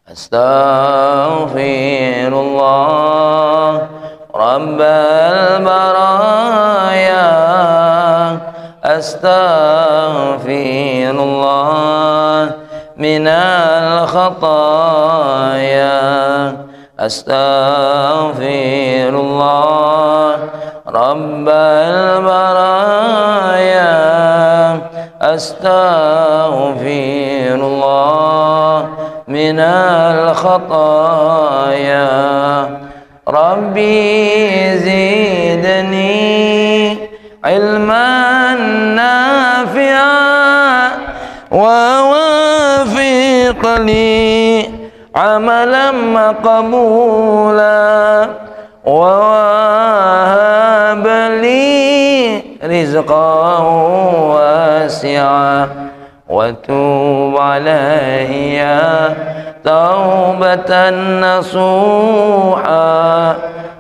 Astaghfirullah Rabbal baraya. Astaghfirullah minal khataya. Astaghfirullah Rabbal baraya. Astaghfirullah minal khataya. Rabbi zidni ilman nafi'a wa wafiqni amalan maqbula wa habli rizqan wasi'a wa tub alayya taubatan nasuha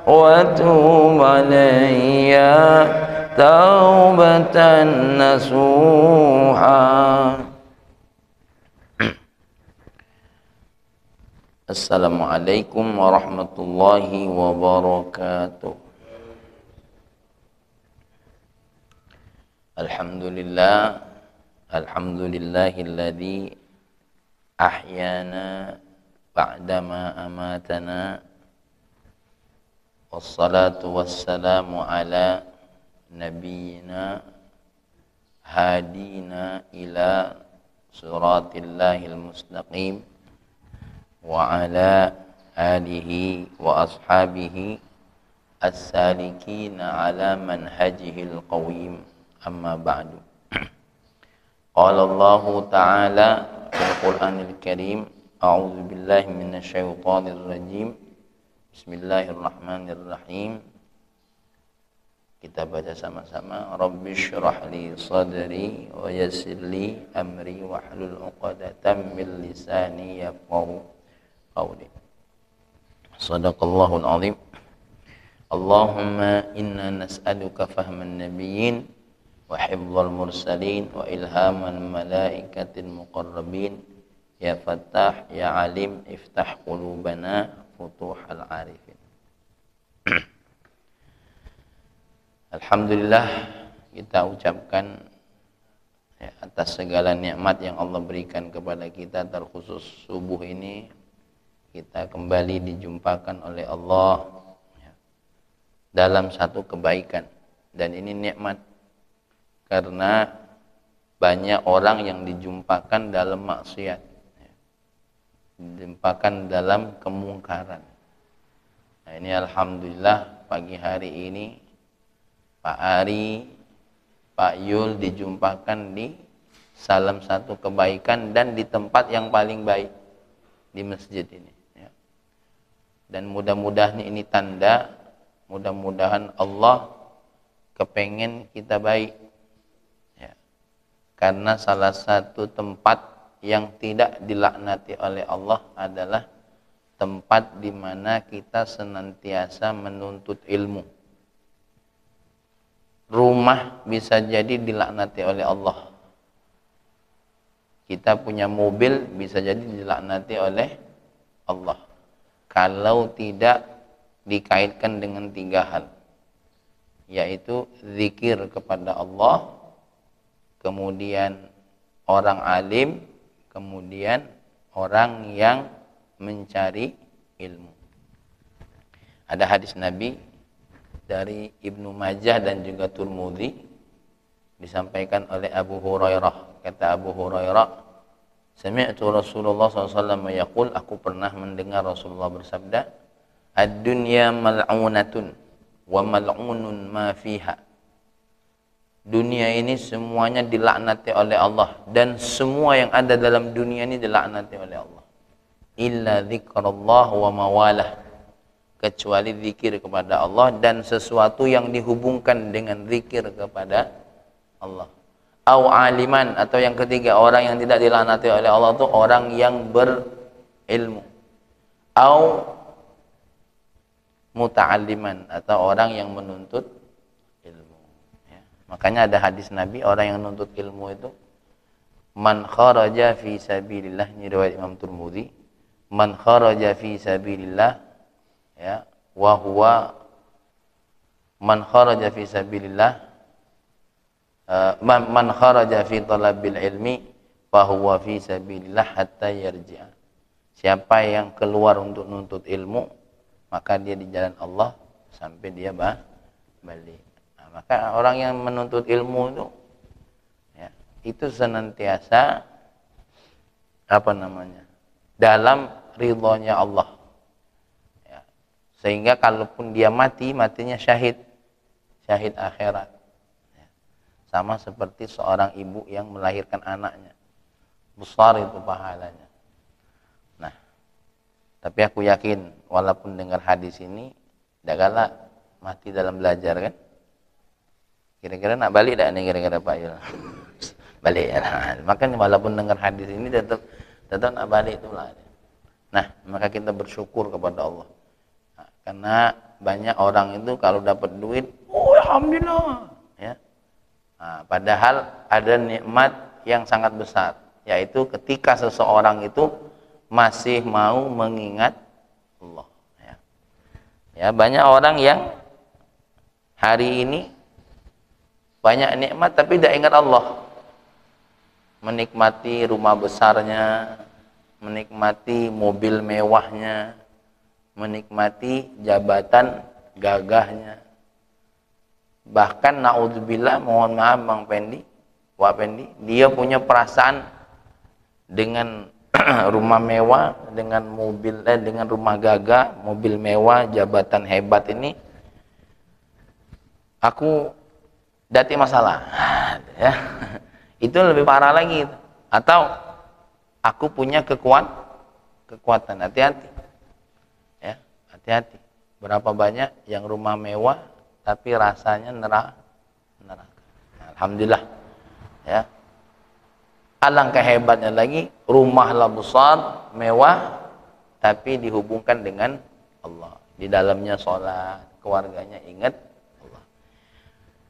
wa tub alayya taubatan nasuha. Assalamualaikum warahmatullahi wabarakatuh. Alhamdulillah, alhamdulillahilladzi ahyana ba'dama amatana. Wassalatu wassalamu ala nabiyyina hadina ila siratillahil mustaqim wa ala alihi wa ashabihi as-salikina ala manhajihil qawim, amma ba'du. Qala Allah ta'ala fil Qur'anil Karim, a'udzu billahi minasy syaithanir rajim. Bismillahirrahmanirrahim. Kita baca sama-sama. Rabbishrah li sadri wa yassir li amri wahlul 'uqdatam min lisani yafqahu qawli. Shadaqallahul azim. Allahumma inna nas'aluka fahman nabiyyin wa hifdzal mursalin wa ilhamal malaikatil muqarrabin. Ya Fattah ya Alim iftah qulubana futuhal arifin. Alhamdulillah, kita ucapkan atas segala nikmat yang Allah berikan kepada kita, terkhusus subuh ini kita kembali dijumpakan oleh Allah dalam satu kebaikan, dan ini nikmat karena banyak orang yang dijumpakan dalam maksiat, dijumpakan dalam kemungkaran. Nah, ini alhamdulillah pagi hari ini Pak Ari, Pak Yul dijumpakan di salam satu kebaikan dan di tempat yang paling baik, di masjid ini. Dan mudah-mudahan ini tanda, mudah-mudahan Allah kepengen kita baik. Karena salah satu tempat yang tidak dilaknati oleh Allah adalah tempat di mana kita senantiasa menuntut ilmu. Rumah bisa jadi dilaknati oleh Allah. Kita punya mobil bisa jadi dilaknati oleh Allah kalau tidak dikaitkan dengan tiga hal, yaitu zikir kepada Allah, kemudian orang alim, kemudian orang yang mencari ilmu. Ada hadis Nabi dari Ibnu Majah dan juga Tirmidzi, disampaikan oleh Abu Hurairah. Kata Abu Hurairah, sami'tu Rasulullah SAW yaqul, aku pernah mendengar Rasulullah bersabda, ad-dunya mal'unatun wa mal'unun ma fiha. Dunia ini semuanya dilaknati oleh Allah, dan semua yang ada dalam dunia ini dilaknati oleh Allah. Illa dzikrullah wa mawalah, kecuali zikir kepada Allah dan sesuatu yang dihubungkan dengan zikir kepada Allah. Au aliman, atau yang ketiga, orang yang tidak dilaknati oleh Allah itu orang yang berilmu. Au muta'alliman, atau orang yang menuntut ilmu. Ya. Makanya ada hadis Nabi, orang yang menuntut ilmu itu man kharaja fi sabilillah, ini riwayat Imam Tirmidzi, man kharaja fi sabilillah, ya, wa huwa man kharaja fi sabilillah, man kharaja fi talabil ilmi fa huwa fi sabilillah hatta yarji'a. Siapa yang keluar untuk nuntut ilmu, maka dia di jalan Allah sampai dia balik. Nah, maka orang yang menuntut ilmu itu, ya, itu senantiasa dalam ridhonya Allah, ya. Sehingga kalaupun dia mati, matinya syahid akhirat, ya. Sama seperti seorang ibu yang melahirkan anaknya, besar itu pahalanya. Nah, tapi aku yakin walaupun dengar hadis ini tidak galak mati dalam belajar, kan? Kira-kira nak balik tak nih kira-kira Pak Yul? Balik ya. Makanya walaupun dengar hadis ini tetap nak balik itulah. Nah, maka kita bersyukur kepada Allah. Nah, karena banyak orang itu kalau dapat duit, oh alhamdulillah, ya. Nah, padahal ada nikmat yang sangat besar, yaitu ketika seseorang itu masih mau mengingat Allah, ya. Ya, banyak orang yang hari ini banyak nikmat tapi tidak ingat Allah. Menikmati rumah besarnya, menikmati mobil mewahnya, menikmati jabatan gagahnya. Bahkan naudzubillah, mohon maaf Bang Pendi, Wak Pendi, dia punya perasaan dengan rumah mewah, dengan mobil, dengan rumah gagah, mobil mewah, jabatan hebat ini, aku dati masalah, ya. Itu lebih parah lagi. Atau aku punya kekuatan, hati-hati, ya, hati-hati. Berapa banyak yang rumah mewah tapi rasanya neraka. Alhamdulillah, ya. Alangkah hebatnya lagi, rumahlah besar, mewah, tapi dihubungkan dengan Allah. Di dalamnya sholat, keluarganya ingat Allah.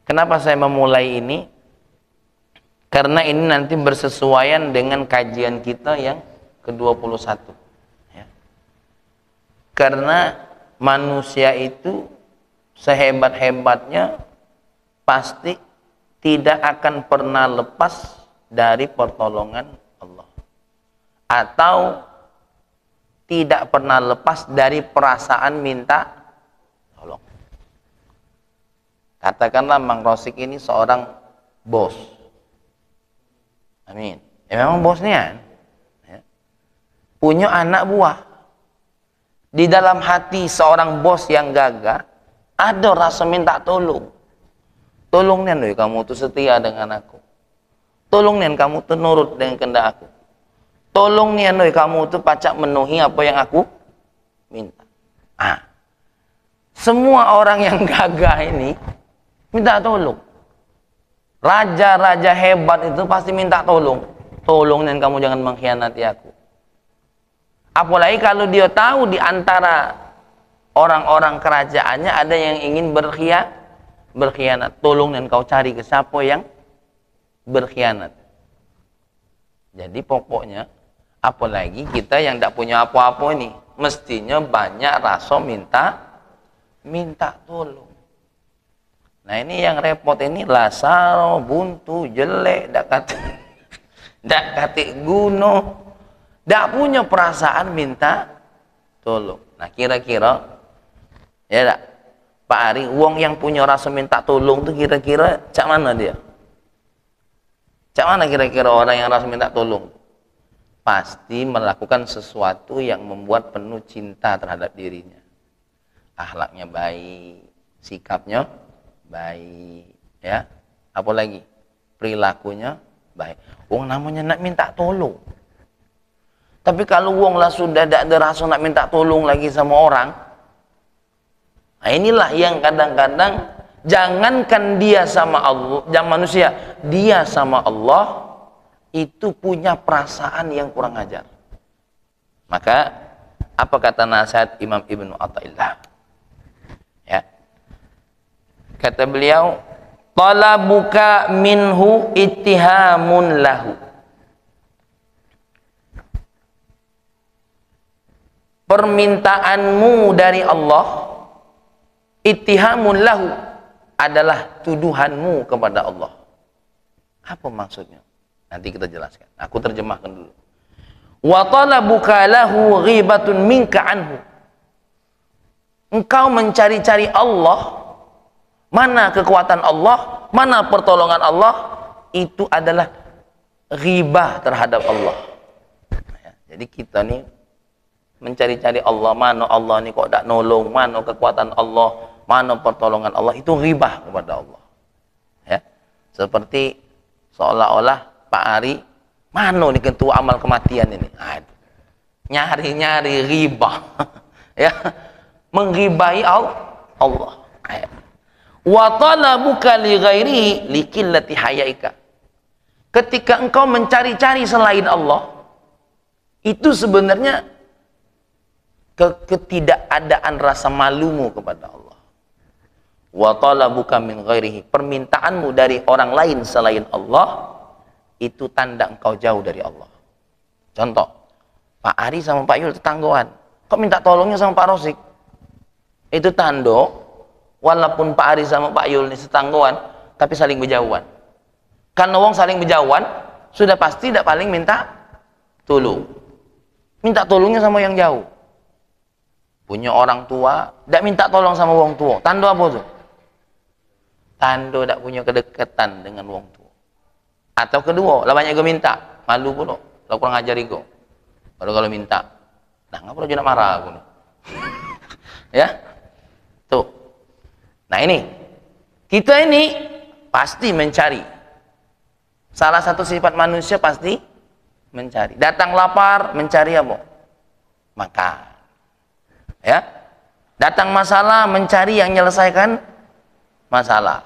Kenapa saya memulai ini? Karena ini nanti bersesuaian dengan kajian kita yang ke-21. Ya. Karena manusia itu sehebat-hebatnya pasti tidak akan pernah lepas dari pertolongan Allah, atau tidak pernah lepas dari perasaan minta tolong. Katakanlah Mang Rosik ini seorang bos, amin, ya memang bosnya, ya, punya anak buah. Di dalam hati seorang bos yang gagah ada rasa minta tolong. Tolong nih kamu tuh setia dengan aku. Tolong nih kamu tuh nurut dengan kehendak aku. Tolong nih kamu tuh pacak menuhi apa yang aku minta. Semua orang yang gagah ini minta tolong. Raja-raja hebat itu pasti minta tolong. Tolong nih kamu jangan mengkhianati aku. Apalagi kalau dia tahu di antara orang-orang kerajaannya ada yang ingin berkhianat. Tolong dan kau cari ke siapa yang berkhianat. Jadi pokoknya, apalagi kita yang tidak punya apa-apa ini, mestinya banyak rasa minta tolong. Nah ini yang repot ini, lasaro, buntu, jelek, dak kati guno, dak punya perasaan minta tolong. Nah kira-kira, ya dak, Pak Ari, wong yang punya rasa minta tolong tuh kira-kira cak mana dia? Cak mana kira-kira orang yang rasa minta tolong? Pasti melakukan sesuatu yang membuat penuh cinta terhadap dirinya. Akhlaknya baik, sikapnya baik, ya. Apalagi perilakunya baik. Wong namanya nak minta tolong. Tapi kalau wong lah sudah tidak ada rasa nak minta tolong lagi sama orang, nah inilah yang kadang-kadang jangankan dia sama Allah, jangan manusia, dia sama Allah itu punya perasaan yang kurang ajar. Maka apa kata nasihat Imam Ibnu Athaillah? Ya. Kata beliau, talabuka minhu ittihamun lahu. permintaanmu dari Allah, ittihamun lahu, adalah tuduhanmu kepada Allah. Apa maksudnya? Nanti kita jelaskan. Aku terjemahkan dulu. Wa talabuka lahu ghibatun minka anhu. Engkau mencari-cari Allah, mana kekuatan Allah, mana pertolongan Allah, itu adalah ghibah terhadap Allah. Jadi kita nih mencari-cari Allah, mana Allah nih kok tak nolong, mana kekuatan Allah, mana pertolongan Allah, itu ghibah kepada Allah. Ya. Seperti seolah-olah Pak Ari, mana nih ketua amal kematian ini? Nyari-nyari ghibah. Ya. Menghibai Allah. Wa talabuka li ghairihi li qillati hayaika. Ketika engkau mencari-cari selain Allah, itu sebenarnya ketidakadaan rasa malumu kepada Allah. Wa talabuka min ghairihi, permintaanmu dari orang lain selain Allah, itu tanda engkau jauh dari Allah. Contoh, Pak Ari sama Pak Yul tetanggoan, kok minta tolongnya sama Pak Rosik? Itu tanda, walaupun Pak Ari sama Pak Yul ini setangguan, tapi saling berjauhan. Karena wong saling berjauhan, sudah pasti tidak paling minta tolong. Minta tolongnya sama yang jauh. Punya orang tua, tidak minta tolong sama wong tua. Tanda apa tuh? Tanda tidak punya kedekatan dengan wong tua. Atau kedua, lah banyak gue minta, malu pun lo kurang ajar gue. Baru kalau minta, nah nggak perlu nak marah aku nih. Ya. Tuh. Nah ini, kita ini pasti mencari. Salah satu sifat manusia pasti mencari. Datang lapar, mencari apa? Makan. Ya. Datang masalah, mencari yang menyelesaikan masalah.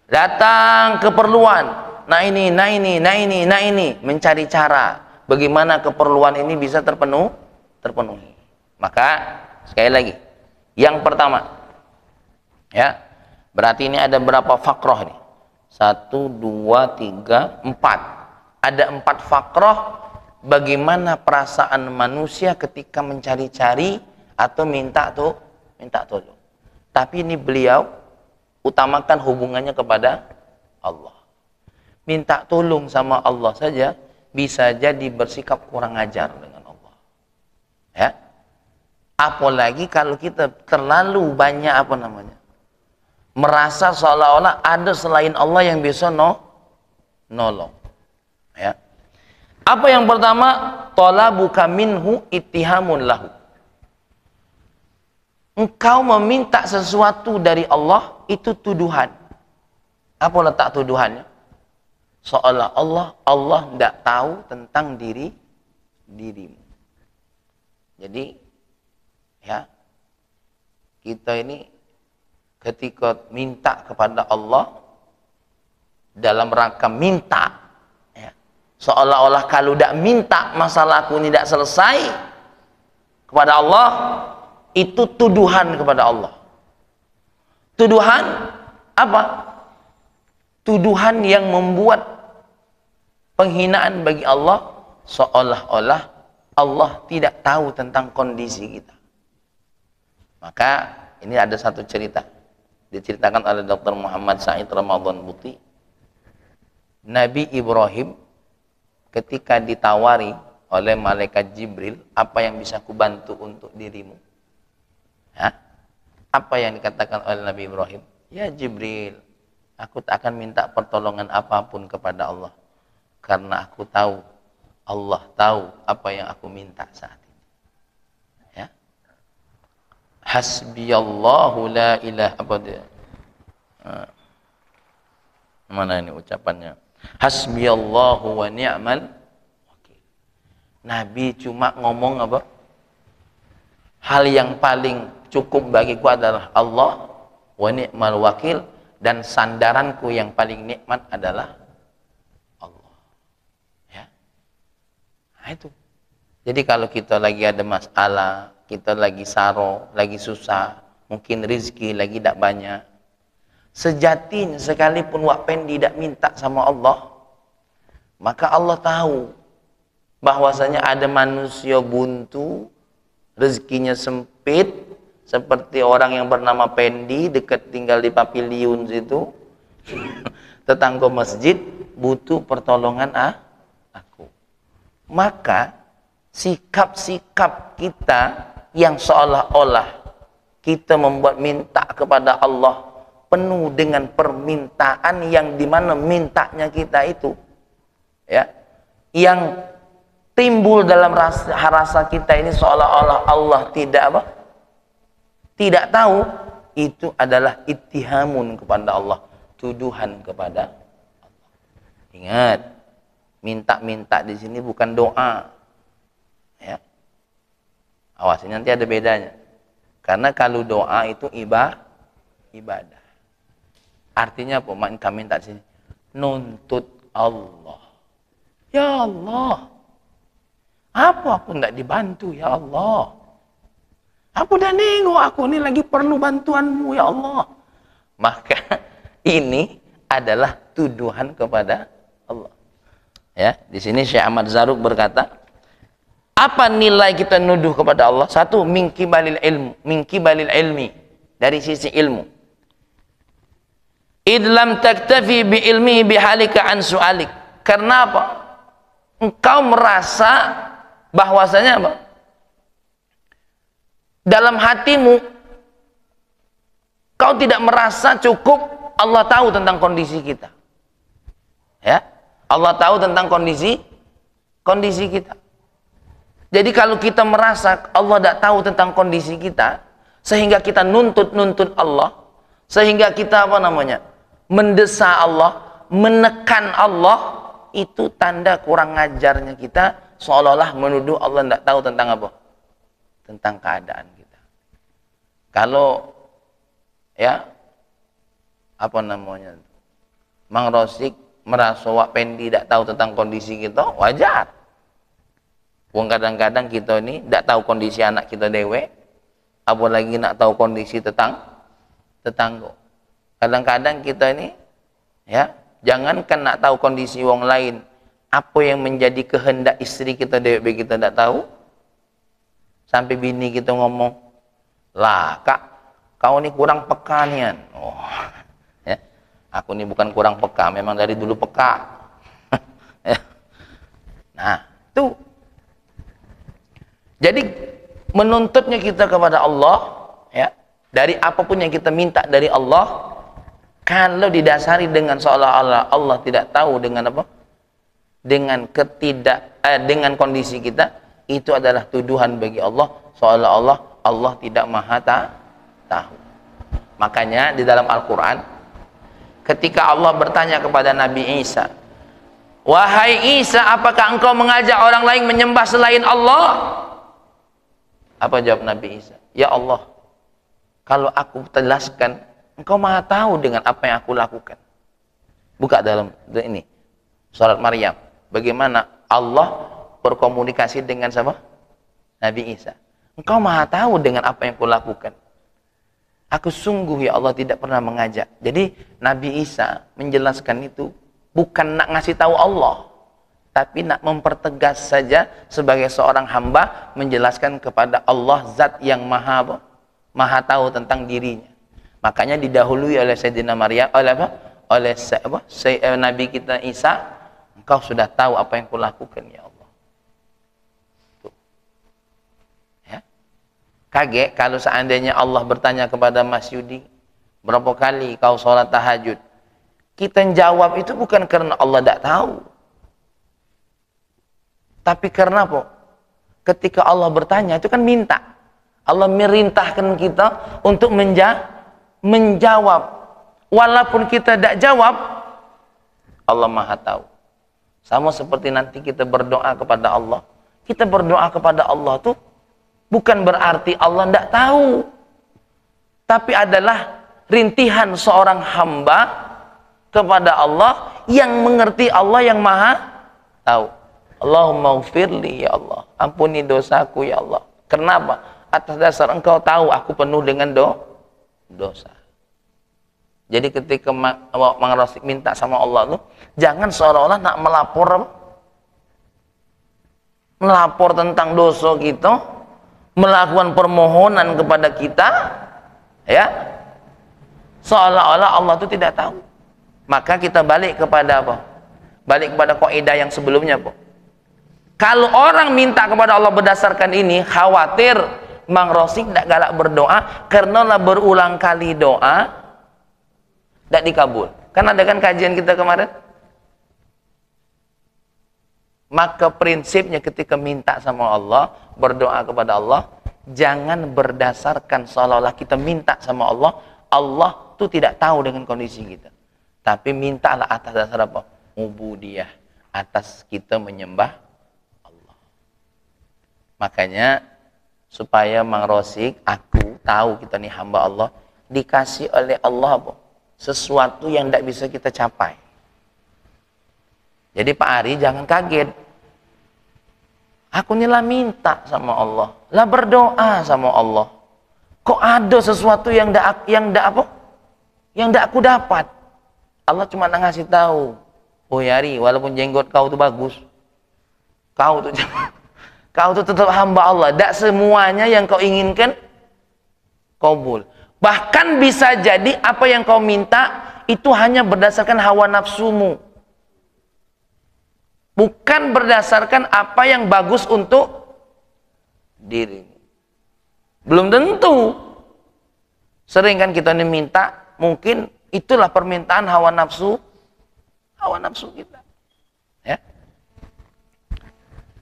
Datang keperluan, nah ini, mencari cara bagaimana keperluan ini bisa terpenuhi. Maka sekali lagi, yang pertama, ya, berarti ini ada berapa fakroh nih? 1, 2, 3, 4. Ada 4 fakroh bagaimana perasaan manusia ketika mencari-cari atau minta tolong. Tapi ini beliau utamakan hubungannya kepada Allah. Minta tolong sama Allah saja bisa jadi bersikap kurang ajar dengan Allah. Ya. Apalagi kalau kita terlalu banyak merasa seolah-olah ada selain Allah yang bisa nolong. Ya. Apa yang pertama? Talabuka minhu ittihamun lahu. Engkau meminta sesuatu dari Allah, itu tuduhan. Apa letak tuduhannya? Seolah Allah tidak tahu tentang dirimu. Jadi, ya, kita ini ketika minta kepada Allah dalam rangka minta, ya, seolah-olah kalau tidak minta masalahku tidak selesai kepada Allah, itu tuduhan kepada Allah. Tuduhan apa? Tuduhan yang membuat penghinaan bagi Allah, seolah-olah Allah tidak tahu tentang kondisi kita. Maka ini ada satu cerita diceritakan oleh Dr. Muhammad Said Ramadan Buti. Nabi Ibrahim ketika ditawari oleh malaikat Jibril, apa yang bisa kubantu untuk dirimu? Ya? Apa yang dikatakan oleh Nabi Ibrahim? Ya Jibril, aku tak akan minta pertolongan apapun kepada Allah, karena aku tahu Allah tahu apa yang aku minta saat ini. Ya. Hasbiyallahu la ilaha apa dia? Mana ini ucapannya? Hasbiyallahu wa ni'mal wakil. Nabi cuma ngomong apa? Hal yang paling cukup bagiku adalah Allah, wa ni'mal wakil, dan sandaranku yang paling nikmat adalah Allah. Ya. Nah itu. Jadi kalau kita lagi ada masalah, kita lagi saro, lagi susah, mungkin rezeki lagi tidak banyak, sejatinya sekalipun wak pendi tidak minta sama Allah, maka Allah tahu bahwasanya ada manusia buntu, rezekinya sempit, seperti orang yang bernama Pendi, dekat tinggal di Pavilion situ, tetangga masjid, butuh pertolongan aku. Maka sikap-sikap kita yang seolah-olah kita membuat minta kepada Allah penuh dengan permintaan yang dimana mintanya kita itu, ya, yang timbul dalam rasa kita ini seolah-olah Allah tidak tahu, itu adalah ittihamun kepada Allah, tuduhan kepada Allah. Ingat, minta-minta di sini bukan doa, ya. Awas, ini nanti ada bedanya. Karena kalau doa itu ibadah. Artinya apa? Minta di sini nuntut Allah. Ya Allah, apa aku tidak dibantu ya Allah? Aku udah nengok, aku ini lagi perlu bantuanmu ya Allah. Maka ini adalah tuduhan kepada Allah. Ya, di sini Syekh Ahmad Zarruq berkata, apa nilai kita nuduh kepada Allah? Satu, min kibalil ilmi, dari sisi ilmu. Idlam taktafi bi ilmi bihalika an su'alik. Karena apa? Engkau merasa bahwasanya apa? Dalam hatimu kau tidak merasa cukup Allah tahu tentang kondisi kita. Ya, Allah tahu tentang kondisi kita. Jadi kalau kita merasa Allah tidak tahu tentang kondisi kita, sehingga kita nuntut Allah, sehingga kita mendesak Allah, menekan Allah, itu tanda kurang ngajarnya kita, seolah-olah menuduh Allah tidak tahu tentang apa? Tentang keadaan kita. Kalau Mang Rosik merasa Wak Pendi tidak tahu tentang kondisi kita, wajar. Wong kadang-kadang kita ini tidak tahu kondisi anak kita dewe, apalagi nak tahu kondisi tetangga. Kadang-kadang kita ini, ya, jangankan nak tahu kondisi wong lain, apa yang menjadi kehendak istri kita dewe kita tidak tahu. Sampai bini kita ngomong, lah kak, kau ini kurang peka nian. Oh, ya, aku ini bukan kurang peka, memang dari dulu peka. Nah, itu. Jadi menuntutnya kita kepada Allah, ya, dari apapun yang kita minta dari Allah, kalau didasari dengan seolah-olah Allah tidak tahu dengan apa, dengan dengan kondisi kita, itu adalah tuduhan bagi Allah, seolah-olah Allah tidak maha tahu. Makanya di dalam Al-Quran, ketika Allah bertanya kepada Nabi Isa, wahai Isa, apakah engkau mengajak orang lain menyembah selain Allah? Apa jawab Nabi Isa? Ya Allah, kalau aku jelaskan, engkau maha tahu dengan apa yang aku lakukan. Buka dalam ini surat Maryam, bagaimana Allah berkomunikasi dengan siapa? Nabi Isa. Engkau maha tahu dengan apa yang aku lakukan. Aku sungguh ya Allah tidak pernah mengajak. Jadi Nabi Isa menjelaskan itu bukan nak ngasih tahu Allah, tapi nak mempertegas saja sebagai seorang hamba, menjelaskan kepada Allah zat yang maha tahu tentang dirinya. Makanya didahului oleh Sayyidina Maryam, oleh Nabi kita Isa, engkau sudah tahu apa yang kulakukan ya Allah. Tuh. Ya. Kaget kalau seandainya Allah bertanya kepada Mas Yudi, berapa kali kau sholat tahajud? Kita jawab itu bukan karena Allah tidak tahu, tapi karena apa? Ketika Allah bertanya, itu kan minta. Allah merintahkan kita untuk menjawab. Walaupun kita tidak jawab, Allah maha tahu. Sama seperti nanti kita berdoa kepada Allah. Kita berdoa kepada Allah tuh bukan berarti Allah tidak tahu, tapi adalah rintihan seorang hamba kepada Allah yang mengerti Allah yang maha tahu. Allahumma ghfirli ya Allah, ampuni dosaku ya Allah. Kenapa? Atas dasar engkau tahu aku penuh dengan dosa. Jadi ketika Mang Rosik minta sama Allah tuh, jangan seolah-olah nak melapor tentang dosa kita, melakukan permohonan kepada kita, ya, seolah-olah Allah itu tidak tahu. Maka kita balik kepada apa? Balik kepada kaidah yang sebelumnya, Po. Kalau orang minta kepada Allah berdasarkan ini, khawatir Mang Rosik tidak galak berdoa, karena lah berulang kali doa tidak dikabul. Kan ada kan kajian kita kemarin? Maka prinsipnya ketika minta sama Allah, berdoa kepada Allah, jangan berdasarkan seolah-olah kita minta sama Allah, Allah itu tidak tahu dengan kondisi kita. Tapi mintalah atas dasar apa? Ubudiyah, atas kita menyembah Allah. Makanya supaya Mang Rosik, aku tahu kita nih hamba Allah, dikasih oleh Allah apa? Sesuatu yang tidak bisa kita capai. Jadi Pak Ari jangan kaget. Aku ini lah minta sama Allah, lah berdoa sama Allah. Kok ada sesuatu yang ndak apa? Yang ndak aku dapat. Allah cuma ngasih tahu. Oh Ari, walaupun jenggot kau tuh bagus, kau tuh tetap hamba Allah. Tidak semuanya yang kau inginkan kabul. Bahkan bisa jadi apa yang kau minta itu hanya berdasarkan hawa nafsumu, bukan berdasarkan apa yang bagus untuk dirimu. Belum tentu. Sering kan kita minta, mungkin itulah permintaan hawa nafsu kita. Ya.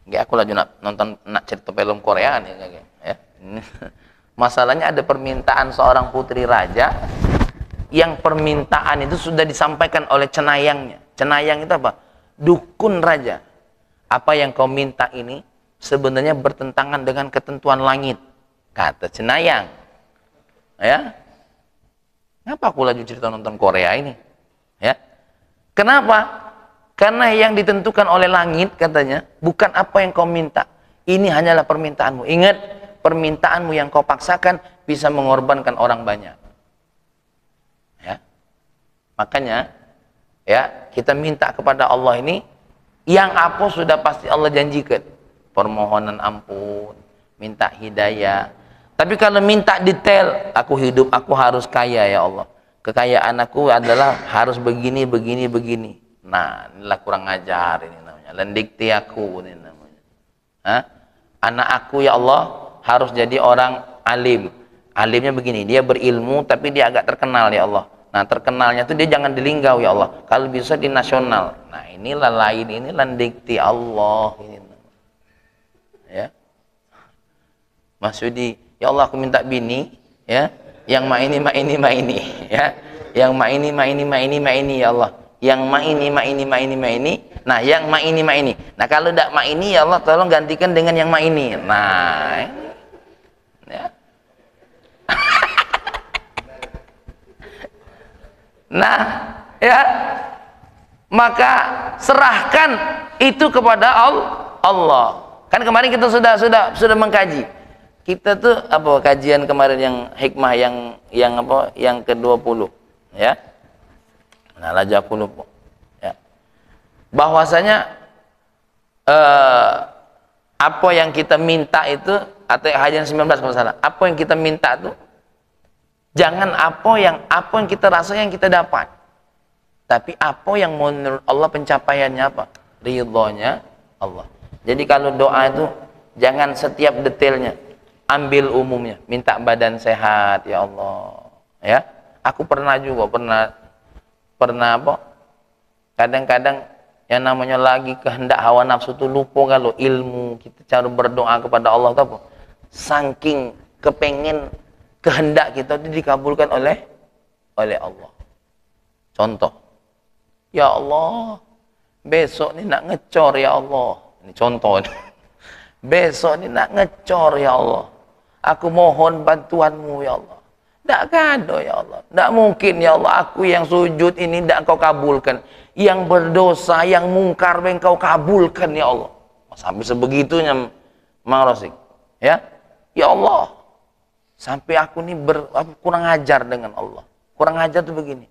Nggak, aku lagi nonton cerita film Korea nih, ya. Masalahnya ada permintaan seorang putri raja yang permintaan itu sudah disampaikan oleh cenayangnya. Cenayang itu apa? Dukun raja. Apa yang kau minta ini sebenarnya bertentangan dengan ketentuan langit, kata cenayang. Ya. Kenapa aku lagi cerita nonton Korea ini? Ya. Kenapa? Karena yang ditentukan oleh langit katanya bukan apa yang kau minta. Ini hanyalah permintaanmu. Ingat, permintaanmu yang kau paksakan bisa mengorbankan orang banyak. Ya. Makanya ya, kita minta kepada Allah ini yang apa sudah pasti Allah janjikan. Permohonan ampun, minta hidayah. Tapi kalau minta detail, aku hidup, aku harus kaya ya Allah. Kekayaan aku adalah harus begini, begini, begini. Nah, inilah kurang ajar ini namanya. Lendikti aku ini namanya. Hah? Anak aku ya Allah harus jadi orang alim. Alimnya begini, dia berilmu tapi dia agak terkenal ya Allah. Nah, terkenalnya tuh dia jangan di Linggau ya Allah. Kalau bisa di nasional. Nah, inilah lain, inilah dikti Allah ini. Ya. Mas Yudi, ya Allah aku minta bini, ya, yang ini ya. Yang ini ya Allah. Yang ini. Nah, yang ini. Nah, kalau tidak ini ya Allah tolong gantikan dengan yang ini. Nah, ini. Ya. Nah, ya, maka serahkan itu kepada Allah. Kan kemarin kita sudah mengkaji. Kita tuh apa kajian kemarin yang hikmah yang apa? Yang ke-20, ya. Nah, laja aku lupa. Ya. Bahwasanya apa yang kita minta itu, atau hadian 19 kalau salah. Apa yang kita minta tuh jangan apa yang kita rasa yang kita dapat, tapi apa yang menurut Allah pencapaiannya apa? Ridhonya Allah. Jadi kalau doa itu jangan setiap detailnya, ambil umumnya. Minta badan sehat ya Allah. Ya, aku pernah apa? Kadang-kadang yang namanya lagi kehendak hawa nafsu itu lupa kalau ilmu kita cara berdoa kepada Allah itu apa? Saking kepengen kehendak kita itu dikabulkan oleh Allah. Contoh, ya Allah, besok ini nak ngecor ya Allah. Ini contoh. Besok ini nak ngecor ya Allah. Aku mohon bantuanmu ya Allah. Tak ada ya Allah. Tak mungkin ya Allah. Aku yang sujud ini tak kau kabulkan. Yang berdosa, yang mungkar engkau kabulkan ya Allah. Sampai sebegitunya Mang Rosik. Ya, ya Allah. Sampai aku ini kurang ajar dengan Allah. Kurang ajar tuh begini.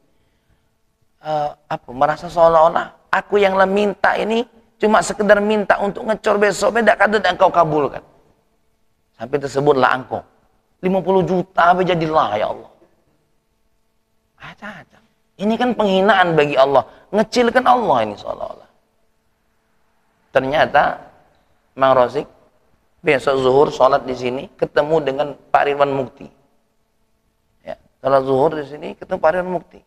Merasa seolah-olah aku yang minta ini cuma sekedar minta untuk ngecor besok, beda kada dan kau kabulkan. Sampai tersebutlah engkau. 50 juta apa jadilah ya Allah. Acak-acak. Ini kan penghinaan bagi Allah. Ngecilkan Allah ini seolah-olah. Ternyata Mang Rosik besok zuhur sholat di sini ketemu dengan Pak Ridwan Mukti. Ya, sholat zuhur di sini ketemu Pak Ridwan Mukti.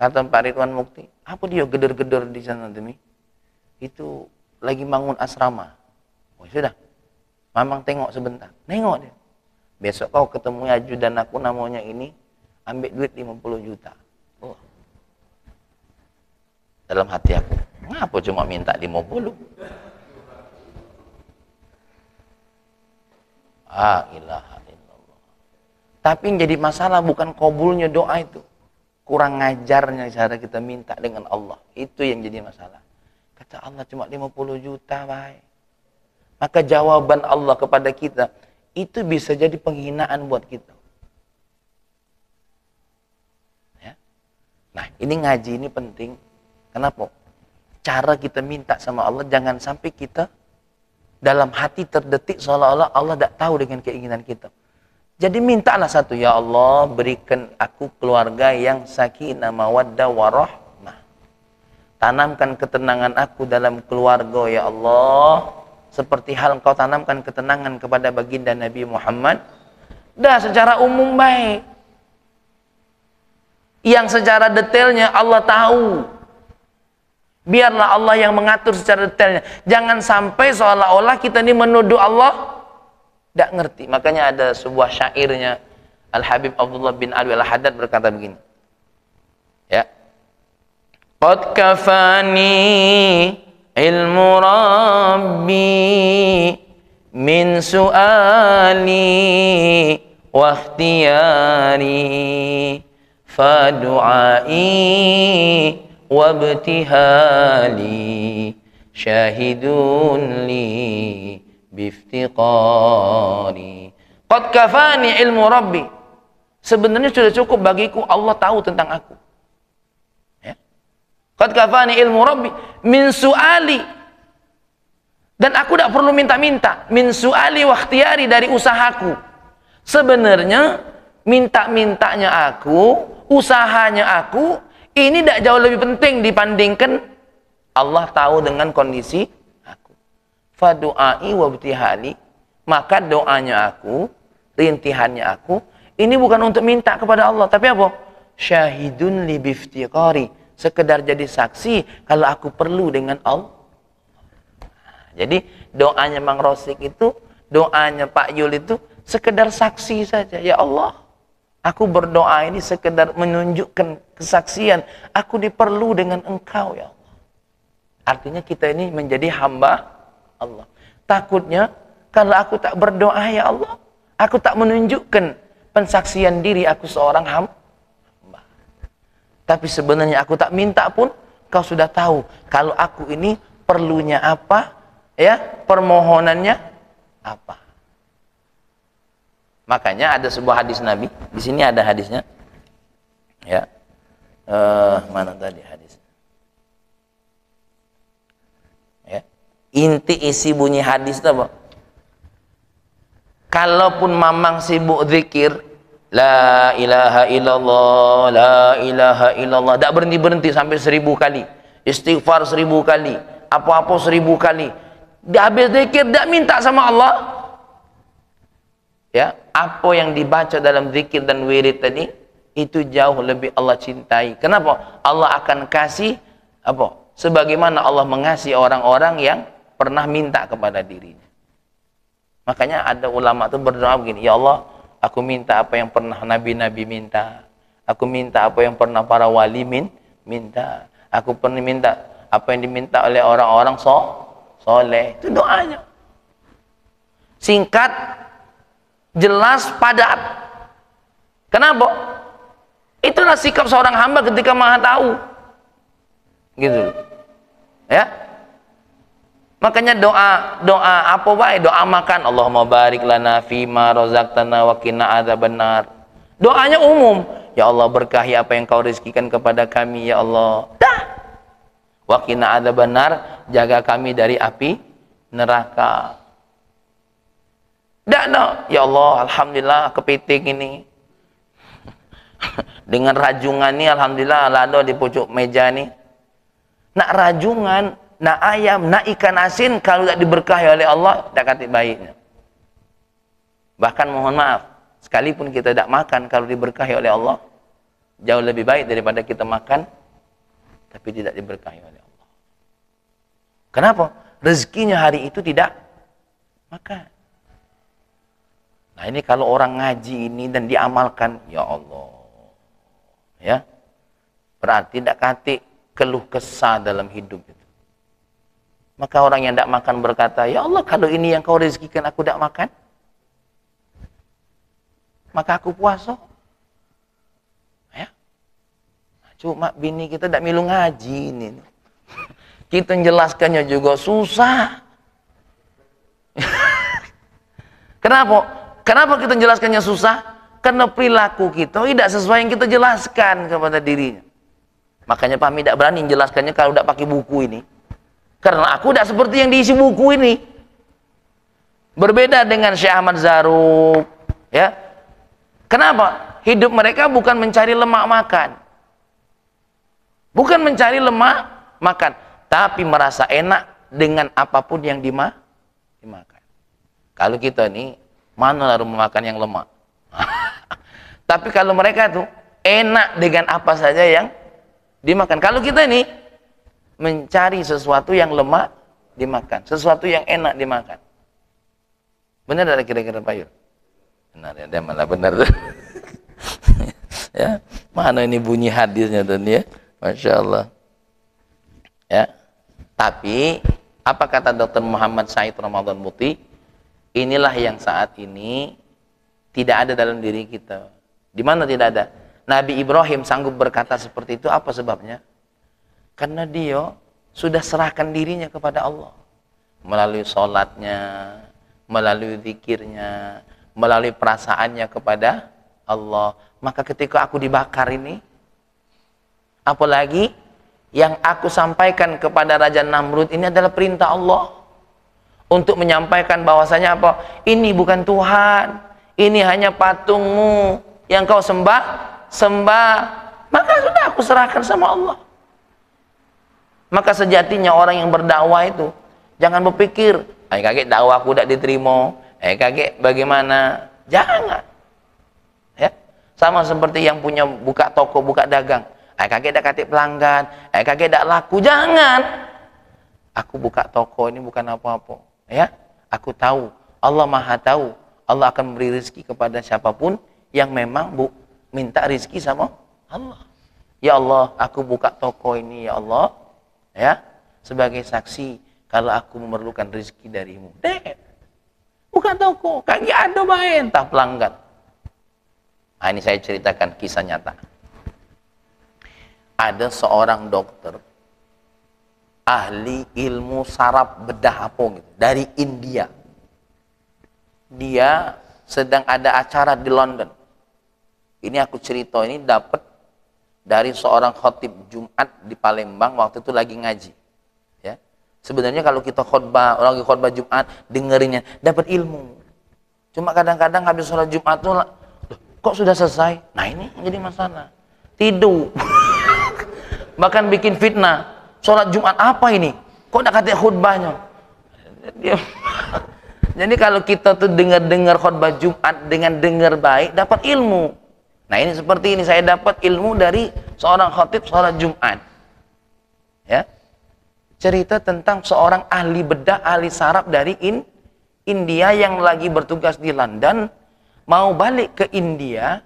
Kata Pak Ridwan Mukti, apa dia geder-geder di sana demi? Itu lagi bangun asrama. Oh sudah, Mamang tengok sebentar. Nengok dia. Besok kau ketemu ajudan aku namanya ini, ambil duit 50 juta. Oh. Dalam hati aku, ngapa cuma minta 50? Ilaha illallah. Tapi yang jadi masalah bukan kabulnya doa itu. Kurang ngajarnya cara kita minta dengan Allah. Itu yang jadi masalah. Kata Allah cuma 50 juta, baik. Maka jawaban Allah kepada kita, itu bisa jadi penghinaan buat kita. Ya. Nah, ini ngaji ini penting. Kenapa? Cara kita minta sama Allah, jangan sampai kita dalam hati terdetik seolah-olah Allah tidak tahu dengan keinginan kita. Jadi mintalah satu, ya Allah berikan aku keluarga yang sakinah mawaddah warahmah. Tanamkan ketenangan aku dalam keluarga ya Allah, seperti hal Engkau tanamkan ketenangan kepada baginda Nabi Muhammad. Dah secara umum baik. Yang secara detailnya Allah tahu. Biarlah Allah yang mengatur secara detailnya. Jangan sampai seolah-olah kita ini menuduh Allah tidak ngerti. Makanya ada sebuah syairnya Al-Habib Abdullah bin Alwi Al-Haddad berkata begini. Ya. Qad kafani ilmu Rabbi min su'ali wa ikhtiyari fa du'ai wa ibtihali syahidun li biftiqari. Qad kafani ilmu Rabbi. Sebenarnya sudah cukup bagiku, Allah tahu tentang aku. Ya. Qad kafani ilmu Rabbi min su'ali. Dan aku tidak perlu minta-minta. Min su'ali wa ikhtiyari, dari usahaku. Sebenarnya minta-mintanya aku, usahanya aku, ini tidak jauh lebih penting dibandingkan Allah tahu dengan kondisi fadu'ai wa ibtihali, maka doanya aku, rintihannya aku, ini bukan untuk minta kepada Allah, tapi apa? Syahidun li biftiqari, sekedar jadi saksi kalau aku perlu dengan Allah. Jadi doanya Mang Rosik itu, doanya Pak Yul itu sekedar saksi saja. Ya Allah, aku berdoa ini sekedar menunjukkan kesaksian aku diperlu dengan Engkau ya Allah. Artinya kita ini menjadi hamba Allah. Takutnya kalau aku tak berdoa ya Allah, aku tak menunjukkan pensaksian diri aku seorang hamba. Tapi sebenarnya aku tak minta pun, kau sudah tahu kalau aku ini perlunya apa, ya, permohonannya apa. Makanya ada sebuah hadis Nabi, di sini ada hadisnya. Ya. Mana tadi hadis? Inti isi bunyi hadis itu apa? Kalaupun mamang sibuk zikir la ilaha illallah, la ilaha illallah, tak berhenti-berhenti sampai 1000 kali, istighfar 1000 kali, apa-apa 1000 kali, dia habis zikir tak minta sama Allah, ya, apa yang dibaca dalam zikir dan wirid tadi itu jauh lebih Allah cintai. Kenapa? Allah akan kasih apa? Sebagaimana Allah mengasihi orang-orang yang pernah minta kepada dirinya. Makanya ada ulama itu berdoa begini, ya Allah, aku minta apa yang pernah nabi-nabi minta, aku minta apa yang pernah para wali minta, aku pernah minta apa yang diminta oleh orang-orang soleh. Itu doanya. Singkat, jelas, padat. Kenapa? Itulah sikap seorang hamba ketika Maha tahu. Gitu. Ya. Makanya doa apa baik? Doa makan, Allahumma barik lana fima razaqtana wa qina adzabannar. Doanya umum, ya Allah berkahi apa yang Kau rezekikan kepada kami ya Allah. Dah. Wa qina adzabannar, jaga kami dari api neraka. Tidak, ya Allah, alhamdulillah kepiting ini. Dengan rajungan ini, alhamdulillah, lado di pucuk meja ini. Nak rajungan, nak ayam, nak ikan asin, kalau tidak diberkahi oleh Allah, tidak kata baiknya. Bahkan mohon maaf, sekalipun kita tidak makan, kalau diberkahi oleh Allah, jauh lebih baik daripada kita makan, tapi tidak diberkahi oleh Allah. Kenapa? Rezekinya hari itu tidak makan. Nah ini kalau orang ngaji ini dan diamalkan, ya Allah. Ya, berarti tidak kata keluh kesah dalam hidup itu. Maka orang yang tidak makan berkata, ya Allah, kalau ini yang kau rezekikan aku tidak makan, maka aku puasa. Ya, cuma bini kita tidak milu ngaji ini. Kita menjelaskannya juga susah. Kenapa kita menjelaskannya susah? Karena perilaku kita tidak sesuai yang kita jelaskan kepada dirinya. Makanya Pak Mi tidak berani menjelaskannya kalau tidak pakai buku ini. Karena aku tidak seperti yang diisi buku ini. Berbeda dengan Syekh Ahmad Zaruk. Ya. Kenapa? Hidup mereka bukan mencari lemak makan. Bukan mencari lemak makan. Tapi merasa enak dengan apapun yang dimakan. Kalau kita ini, mana lalu memakan yang lemak? Tapi kalau mereka tuh enak dengan apa saja yang dimakan. Kalau kita ini mencari sesuatu yang lemak dimakan, sesuatu yang enak dimakan. Benar ada kira-kira Pak Yul? Benar ya, dia malah benar tuh. Ya, mana ini bunyi hadisnya tuh ya? Masya Allah. Ya, tapi apa kata Dr. Muhammad Said Ramadan Muti? Inilah yang saat ini tidak ada dalam diri kita. Di mana tidak ada? Nabi Ibrahim sanggup berkata seperti itu, apa sebabnya? Karena dia sudah serahkan dirinya kepada Allah. Melalui sholatnya, melalui zikirnya, melalui perasaannya kepada Allah. Maka ketika aku dibakar ini, apalagi yang aku sampaikan kepada Raja Namrud ini adalah perintah Allah. Untuk menyampaikan bahwasanya apa? Ini bukan Tuhan. Ini hanya patungmu yang kau sembah. Maka sudah aku serahkan sama Allah. Maka sejatinya orang yang berdakwah itu jangan berpikir, kaget dakwahku tidak diterima, kaget bagaimana. Jangan. Ya. Sama seperti yang punya buka toko, buka dagang. Kaget dak katik pelanggan, kaget dak laku. Jangan. Aku buka toko ini bukan apa-apa. Ya, aku tahu. Allah Maha tahu. Allah akan memberi rezeki kepada siapapun yang memang minta rezeki sama Allah. Ya Allah, aku buka toko ini ya Allah. Ya, sebagai saksi kalau aku memerlukan rezeki darimu. Buka toko, kaki ada main entah pelanggan. Nah, ini saya ceritakan kisah nyata. Ada seorang dokter ahli ilmu saraf bedah apa gitu dari India. Dia sedang ada acara di London. Ini aku cerita ini dapat dari seorang khotib Jumat di Palembang waktu itu lagi ngaji. Ya. Sebenarnya kalau kita khotbah, lagi khotbah Jumat, dengerinnya dapat ilmu. Cuma kadang-kadang habis sholat Jumat tuh, kok sudah selesai? Nah ini yang jadi masalah. Tidur. Bahkan bikin fitnah. Sholat Jumat apa ini? Kok nak kata khutbahnya? Jadi kalau kita tuh dengar khutbah Jumat dengan dengar baik, dapat ilmu. Nah ini seperti ini, saya dapat ilmu dari seorang khatib sholat Jumat. Ya, cerita tentang seorang ahli bedah, ahli saraf dari India yang lagi bertugas di London, mau balik ke India,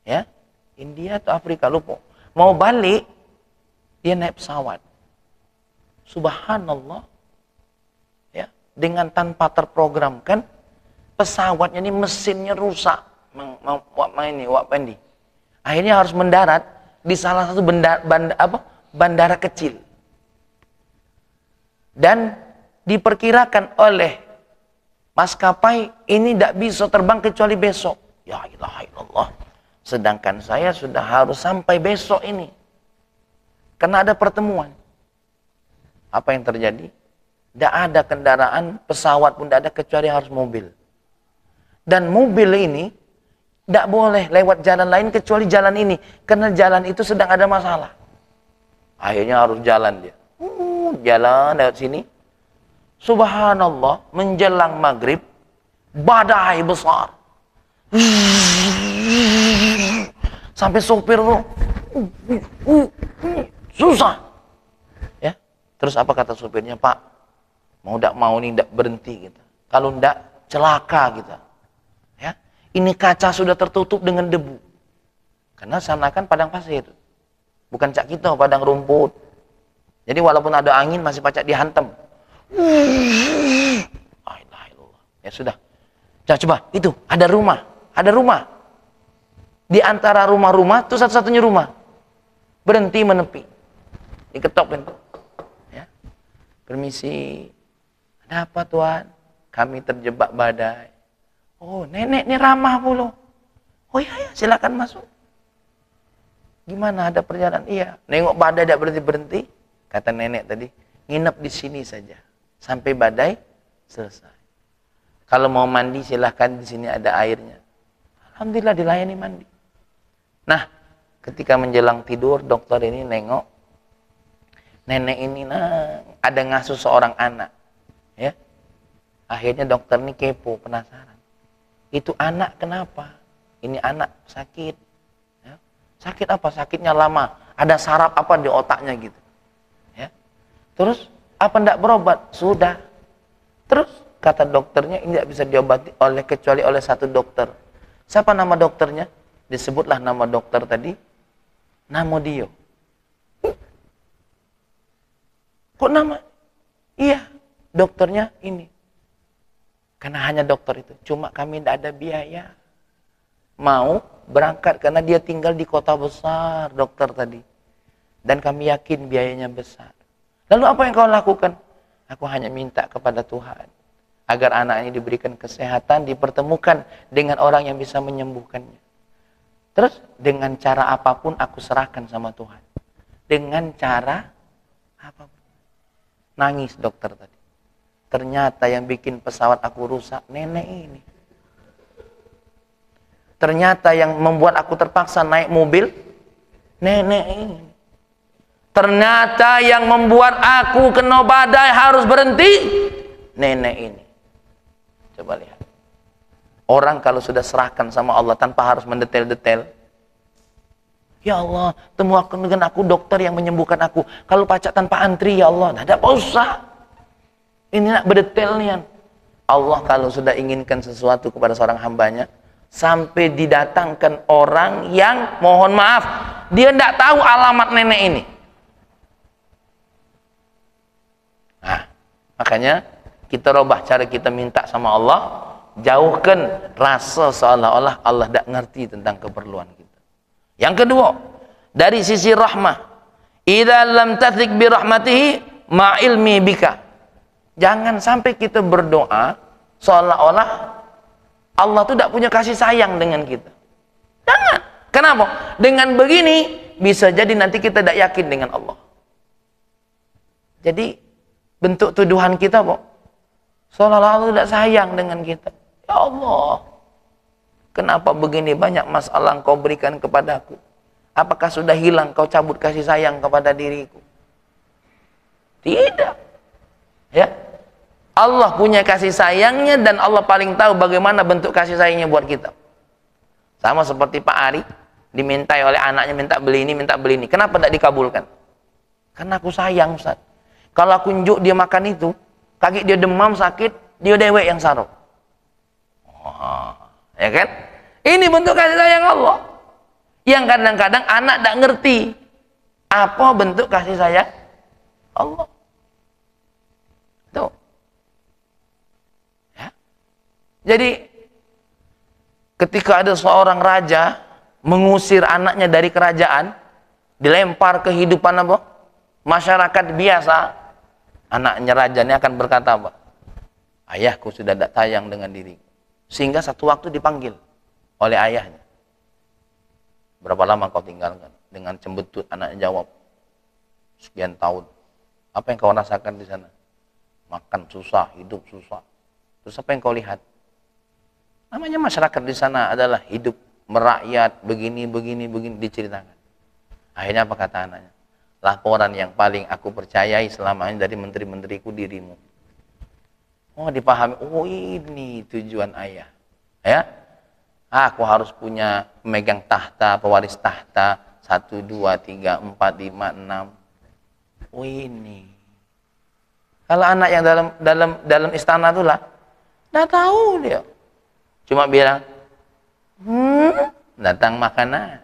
ya, India atau Afrika lupa, mau balik, dia naik pesawat. Subhanallah, ya, dengan tanpa terprogramkan pesawatnya ini mesinnya rusak, akhirnya harus mendarat di salah satu bandara kecil, dan diperkirakan oleh maskapai ini tidak bisa terbang kecuali besok. Ya ilaha illallah, sedangkan saya sudah harus sampai besok ini karena ada pertemuan. Apa yang terjadi? Tidak ada kendaraan, pesawat pun tidak ada kecuali harus mobil. Dan mobil ini tidak boleh lewat jalan lain kecuali jalan ini. Karena jalan itu sedang ada masalah. Akhirnya harus jalan dia. Jalan lewat sini. Subhanallah, menjelang maghrib, badai besar. Sampai sopir tuh susah. Ya. Terus apa kata sopirnya? Pak, mau tidak mau nih tidak berhenti kita. Kalau tidak celaka kita. Ya. Ini kaca sudah tertutup dengan debu. Karena sana kan padang pasir. Bukan cak kita padang rumput. Jadi walaupun ada angin masih pacak dihantam. Ya sudah. Coba itu ada rumah. Ada rumah. Di antara rumah-rumah itu satu-satunya rumah. Berhenti menepi. Diketok pintu. Ya. Permisi. Ada apa tuan? Kami terjebak badai. Oh, nenek ini ramah pula. Oh iya, ya, silakan masuk. Gimana ada perjalanan? Iya. Nengok badai tidak berhenti-berhenti. Kata nenek tadi, nginep di sini saja. Sampai badai selesai. Kalau mau mandi silahkan, di sini ada airnya. Alhamdulillah dilayani mandi. Nah, ketika menjelang tidur, dokter ini nengok. Nenek ini ada ngasuh seorang anak. Ya. Akhirnya dokter ini kepo, penasaran. Itu anak kenapa? Ini anak sakit. Ya. Sakit apa? Sakitnya lama. Ada saraf apa di otaknya gitu. Ya. Terus, apa ndak berobat? Sudah. Terus, kata dokternya, ini tidak bisa diobati kecuali oleh satu dokter. Siapa nama dokternya? Disebutlah nama dokter tadi. Namodio. Kok nama? Iya, dokternya ini. Karena hanya dokter itu. Cuma kami tidak ada biaya. Mau berangkat karena dia tinggal di kota besar, dokter tadi. Dan kami yakin biayanya besar. Lalu apa yang kau lakukan? Aku hanya minta kepada Tuhan. Agar anak ini diberikan kesehatan, dipertemukan dengan orang yang bisa menyembuhkannya. Terus dengan cara apapun aku serahkan sama Tuhan. Dengan cara apapun. Nangis dokter tadi. Ternyata yang bikin pesawat aku rusak nenek ini. Ternyata yang membuat aku terpaksa naik mobil nenek ini. Ternyata yang membuat aku kena badai harus berhenti nenek ini. Coba lihat. Orang kalau sudah serahkan sama Allah tanpa harus mendetail-detail. Ya Allah, temukan dengan aku dokter yang menyembuhkan aku. Kalau pacak tanpa antri, ya Allah, tidak usah. Ini nak berdetail nih. Allah kalau sudah inginkan sesuatu kepada seorang hambanya, sampai didatangkan orang yang, mohon maaf, dia tidak tahu alamat nenek ini. Nah, makanya kita robah cara kita minta sama Allah, jauhkan rasa seolah-olah Allah tidak ngerti tentang keperluan kita. Yang kedua, dari sisi rahmah, idza lam tathik bi rahmatihi ma ilmi bika. Jangan sampai kita berdoa seolah-olah Allah itu tidak punya kasih sayang dengan kita. Jangan. Kenapa? Dengan begini bisa jadi nanti kita tidak yakin dengan Allah. Jadi bentuk tuduhan kita kok seolah-olah Allah tidak sayang dengan kita. Ya Allah, kenapa begini banyak masalah Engkau berikan kepadaku? Apakah sudah hilang Kau cabut kasih sayang kepada diriku? Tidak. Ya, Allah punya kasih sayangnya dan Allah paling tahu bagaimana bentuk kasih sayangnya buat kita. Sama seperti Pak Ari dimintai oleh anaknya minta beli ini. Kenapa tidak dikabulkan? Karena aku sayang, Ustaz. Kalau aku unjuk dia makan itu, kaki dia demam sakit, dia dewek yang sarap. Ya kan? Ini bentuk kasih sayang Allah. Yang kadang-kadang anak tidak ngerti apa bentuk kasih sayang Allah. Tuh. Ya. Jadi ketika ada seorang raja mengusir anaknya dari kerajaan, dilempar kehidupan apa? Masyarakat biasa, anaknya raja ini akan berkata apa? Ayahku sudah tidak sayang dengan diriku. Sehingga satu waktu dipanggil oleh ayahnya. Berapa lama kau tinggalkan? Dengan cembetut anaknya jawab, sekian tahun. Apa yang kau rasakan di sana? Makan susah, hidup susah. Terus apa yang kau lihat? Namanya masyarakat di sana adalah hidup merakyat, begini diceritakan. Akhirnya apa kata anaknya? Laporan yang paling aku percayai selama ini dari menteri-menteriku dirimu. Oh, dipahami. Oh, ini tujuan ayah. Ya, aku harus punya pemegang tahta, pewaris tahta 1, 2, 3, 4, 5, 6. Oh, ini. Kalau anak yang dalam istana itulah, nggak tahu dia. Cuma bilang, datang makanan.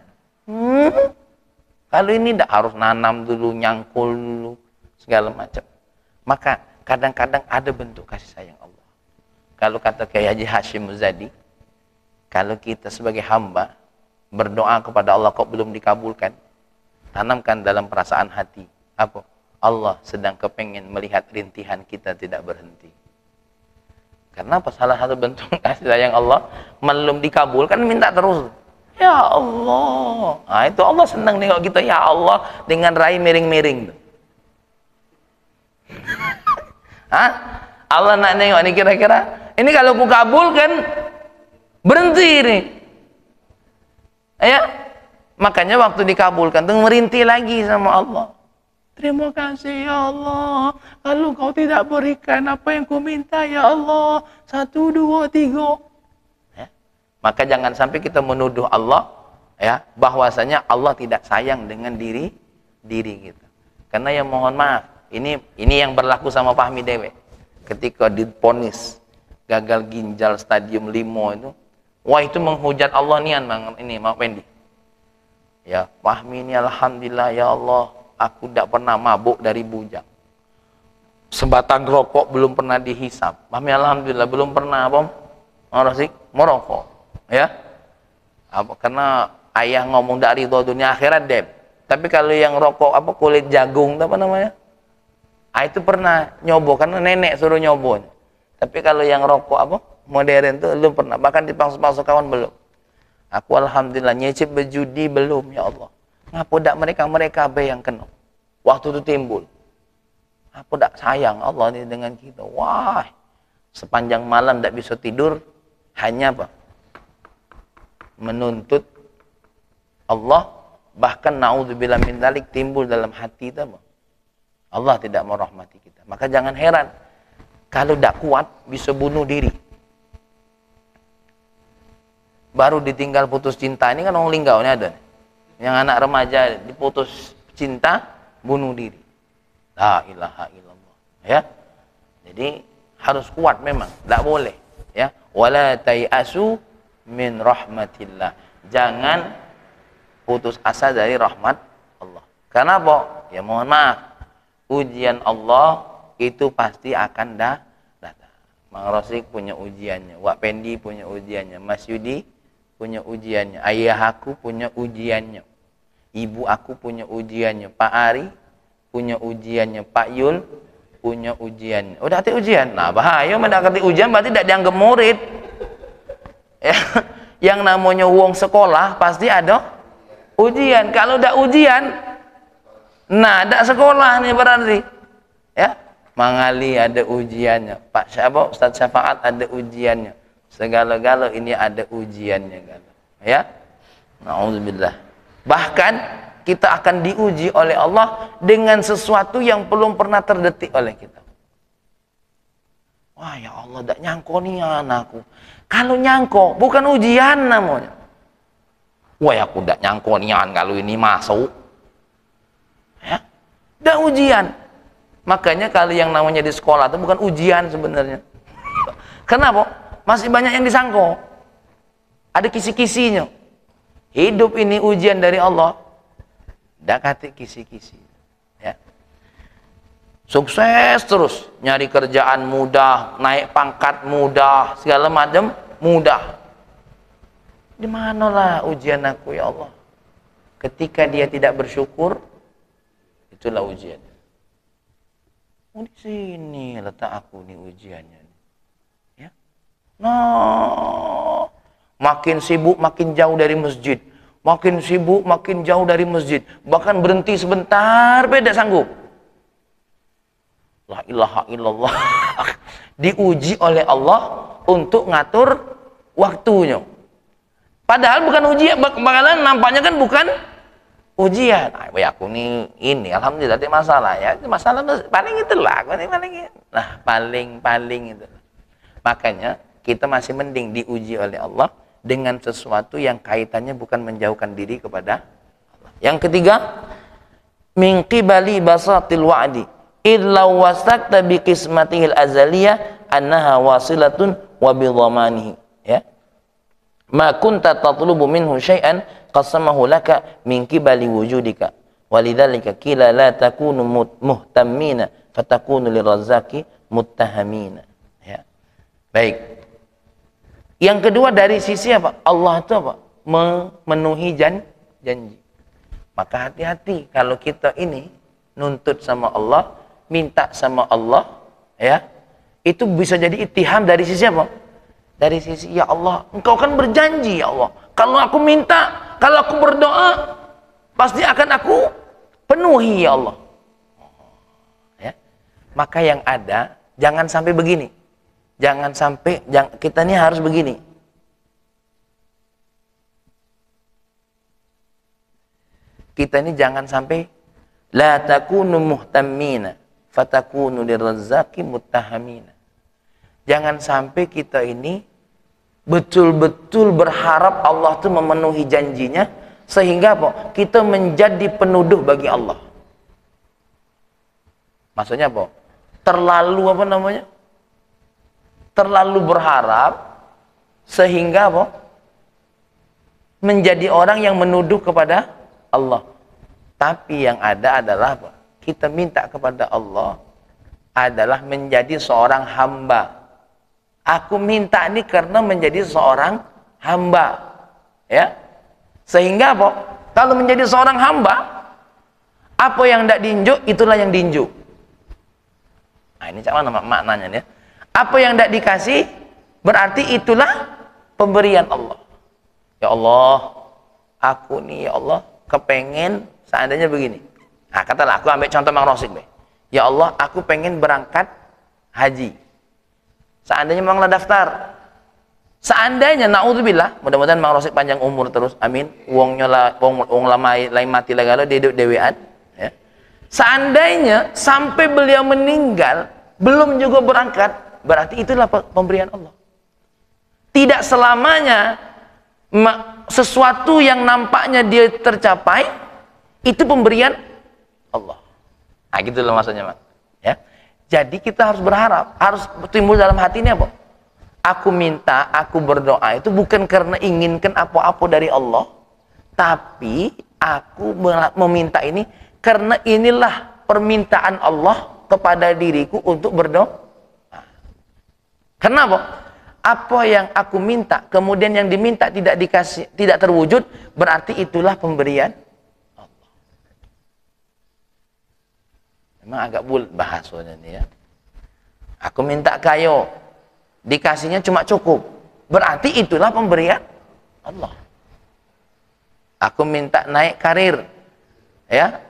Kalau ini tidak harus nanam dulu, nyangkul dulu, segala macam. Maka kadang-kadang ada bentuk kasih sayang Allah. Kalau kata Kiai Haji Hashim Muzadi, kalau kita sebagai hamba berdoa kepada Allah kok belum dikabulkan, tanamkan dalam perasaan hati. Apa? Allah sedang kepengen melihat rintihan kita tidak berhenti. Karena apa? Salah satu bentuk kasih sayang Allah, belum dikabulkan minta terus. Ya Allah. Nah, itu Allah senang nengok kita, ya Allah, dengan rai miring-miring. Hah? Allah nak nengok ini kira-kira, ini kalau ku kabulkan, berhenti ini. Ya? Makanya waktu dikabulkan, tuh merintih lagi sama Allah. Terima kasih ya Allah, kalau kau tidak berikan apa yang ku minta ya Allah, 1, 2, 3. Maka jangan sampai kita menuduh Allah ya bahwasanya Allah tidak sayang dengan diri kita. Karena ya mohon maaf, ini yang berlaku sama Fahmi Dewe. Ketika diponis gagal ginjal stadium 5 itu, wah itu menghujat Allah nian Bang ini Mak Pendi. Ya, Fahmi ini alhamdulillah ya Allah, aku tidak pernah mabuk dari bujang. Sebatang rokok belum pernah dihisap. Fahmi alhamdulillah belum pernah merokok. Ya, karena ayah ngomong dari dunia akhirat deh. Tapi kalau yang rokok kulit jagung apa namanya? Itu pernah nyobo karena nenek suruh nyobo. Tapi kalau yang rokok modern tuh belum pernah. Bahkan dipaksa kawan belum. Aku alhamdulillah nyicip berjudi belum ya Allah. Ngapa dak mereka be yang kena? Waktu itu timbul. Apa dak sayang Allah ini dengan kita? Wah, sepanjang malam dak bisa tidur hanya menuntut Allah, bahkan naudzubillah min dzalik timbul dalam hati kita, Allah tidak merahmati kita. Maka jangan heran kalau tidak kuat bisa bunuh diri. Baru ditinggal putus cinta ini kan orang linggau ini ada. Yang anak remaja diputus cinta bunuh diri. La ilaha illallah. Ya. Jadi harus kuat memang, tidak boleh ya. Wala tayasu min rahmatillah. Jangan putus asa dari rahmat Allah. Karena apa? Ya mohon maaf, ujian Allah itu pasti akan datang. Mang Rosik punya ujiannya, Wak Pendi punya ujiannya, Mas Yudi punya ujiannya, ayah aku punya ujiannya, ibu aku punya ujiannya, Pak Ari punya ujiannya, Pak Yul punya ujiannya. Udah hati ujian. Nah bahaya mendekati ujian berarti tidak dianggap murid. Ya, yang namanya wong sekolah pasti ada ujian. Kalau ada ujian, nah ada sekolah nih berarti. Ya, Mang Ali ada ujiannya, Pak siapa Ustaz Syafaat ada ujiannya, segala-gala ini ada ujiannya kan. Ya, naudzubillah. Bahkan kita akan diuji oleh Allah dengan sesuatu yang belum pernah terdetik oleh kita. Wah ya Allah, tak nyangko nih anakku. Kalau nyangko, bukan ujian namanya. Wah aku tak nyangko nian kalau ini masuk. Ya, tidak ujian. Makanya kalau yang namanya di sekolah itu bukan ujian sebenarnya. Kenapa? Masih banyak yang disangko. Ada kisi-kisinya. Hidup ini ujian dari Allah. Dak kate kisi-kisi. Ya. Sukses terus, nyari kerjaan mudah, naik pangkat mudah, segala macam mudah. Di manalah ujian aku ya Allah? Ketika dia tidak bersyukur, itulah ujian. Oh di sini letak aku nih ujiannya. Ya. Nah, makin sibuk makin jauh dari masjid, makin sibuk makin jauh dari masjid, bahkan berhenti sebentar beda sanggup. La ilaha illallah. Diuji oleh Allah untuk ngatur waktunya. Padahal bukan ujian, bakalan nampaknya kan bukan ujian. Ya aku ini alhamdulillah tidak masalah ya. Masalah paling itulah, paling itu. Makanya kita masih mending diuji oleh Allah dengan sesuatu yang kaitannya bukan menjauhkan diri kepada Allah. Yang ketiga, min qibali basatil wa'di illa wasaqta bi qismatihil azaliyah annaha wasilatun wa bi dhamanihi, ya. Ma kunta tatlubu minhu syai'an qasamahu laka min qibali wujudika walidzalika qila la takunu muhtammina fatakunu lirazzaqi muttahamina, ya. Baik. Yang kedua dari sisi apa? Allah itu apa? Memenuhi janji. Maka hati-hati kalau kita ini nuntut sama Allah, minta sama Allah, ya. Itu bisa jadi ittiham dari sisi apa? Dari sisi, ya Allah, Engkau kan berjanji, ya Allah. Kalau aku minta, kalau aku berdoa, pasti akan aku penuhi, ya Allah. Ya. Maka yang ada, jangan sampai begini. Jangan sampai, kita ini harus begini. Kita ini jangan sampai la takunu muhtammina fatakunu lirazzaqi muttahamina. Jangan sampai kita ini betul-betul berharap Allah itu memenuhi janjinya sehingga apa? Kita menjadi penuduh bagi Allah. Maksudnya apa? Terlalu apa namanya? Terlalu berharap sehingga apa? Menjadi orang yang menuduh kepada Allah. Tapi yang ada adalah apa? Kita minta kepada Allah adalah menjadi seorang hamba. Aku minta ini karena menjadi seorang hamba, ya. Sehingga apa? Kalau menjadi seorang hamba, apa yang tidak diinjuk itulah yang diinjuk. Nah, ini cara maknanya ya. Apa yang tidak dikasih berarti itulah pemberian Allah. Ya Allah, aku nih ya Allah kepengen seandainya begini. Nah, katalah aku ambil contoh Mang Rosik deh. Ya Allah, aku pengen berangkat haji. Seandainya Mang daftar. Seandainya naudzubillah, mudah-mudahan Mang Rosik panjang umur terus. Amin. Wongnya lah wong lama lain mati lagi dia hidup dewean, ya. Seandainya sampai beliau meninggal belum juga berangkat, berarti itulah pemberian Allah. Tidak selamanya sesuatu yang nampaknya dia tercapai itu pemberian Allah. Nah, gitu loh maksudnya, Mak. Ya. Jadi kita harus berharap, harus timbul dalam hati ini apa? Aku minta, aku berdoa itu bukan karena inginkan apa-apa dari Allah, tapi aku meminta ini karena inilah permintaan Allah kepada diriku untuk berdoa. Kenapa? Apa yang aku minta, kemudian yang diminta tidak dikasih, tidak terwujud, berarti itulah pemberian Allah. Memang agak bulat bahasanya ini ya. Aku minta kayu, dikasihnya cuma cukup, berarti itulah pemberian Allah. Aku minta naik karir, ya,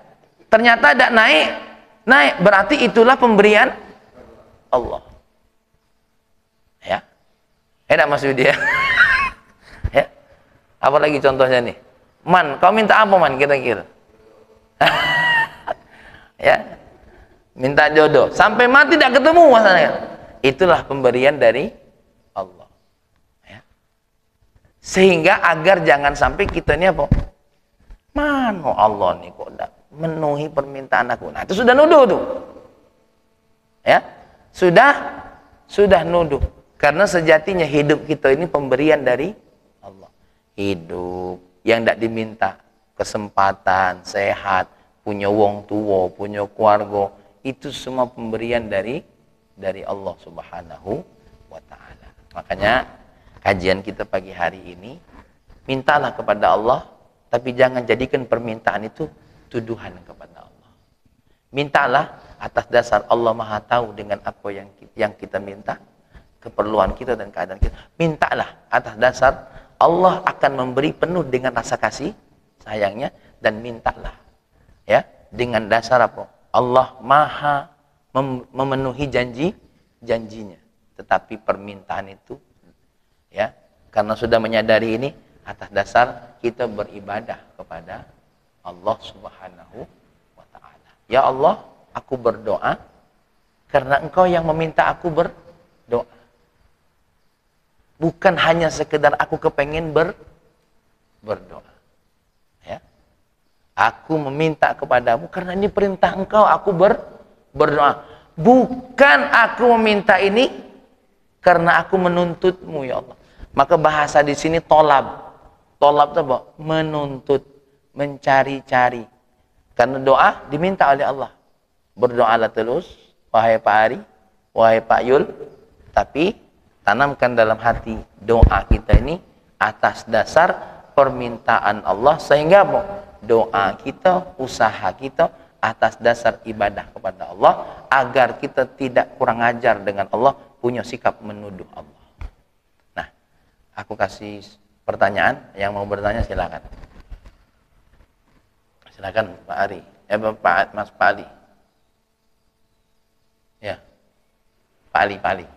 ternyata tidak naik, berarti itulah pemberian Allah. Ya. Enak Mas Yudi ya. Ya. Apalagi contohnya nih. Man, kau minta apa man kira-kira? Ya. Minta jodoh. Sampai mati tidak ketemu masalahnya. Itulah pemberian dari Allah. Ya. Sehingga agar jangan sampai kita ini apa? Mano Allah nih kok tidak memenuhi permintaan aku. Nah, itu sudah nuduh tuh. Ya. Sudah nuduh. Karena sejatinya hidup kita ini pemberian dari Allah. Hidup yang tidak diminta, kesempatan, sehat, punya wong tua, punya keluarga, itu semua pemberian dari Allah Subhanahu wa taala. Makanya kajian kita pagi hari ini, mintalah kepada Allah, tapi jangan jadikan permintaan itu tuduhan kepada Allah. Mintalah atas dasar Allah Maha tahu dengan apa yang kita minta, keperluan kita dan keadaan kita. Mintalah atas dasar Allah akan memberi penuh dengan rasa kasih sayangnya, dan mintalah ya dengan dasar apa? Allah Maha memenuhi janjinya. Tetapi permintaan itu ya Karena sudah menyadari ini, atas dasar kita beribadah kepada Allah Subhanahu wa ta'ala. Ya Allah, aku berdoa karena Engkau yang meminta aku berdoa. Bukan hanya sekedar aku kepengen berdoa. Ya. Aku meminta kepadamu karena ini perintah Engkau, aku berdoa. Bukan aku meminta ini karena aku menuntutmu, ya Allah. Maka bahasa di sini tolab. Tolab itu apa? Menuntut, mencari-cari. Karena doa diminta oleh Allah. Berdoalah terus, wahai Pak Ari, wahai Pak Yul. Tapi tanamkan dalam hati doa kita ini atas dasar permintaan Allah. Sehingga apa? Doa kita, usaha kita atas dasar ibadah kepada Allah. Agar kita tidak kurang ajar dengan Allah, punya sikap menuduh Allah. Nah, aku kasih pertanyaan, yang mau bertanya silakan. Silakan Pak Ari, Mas Pak Ali. Ya, Pak Ali.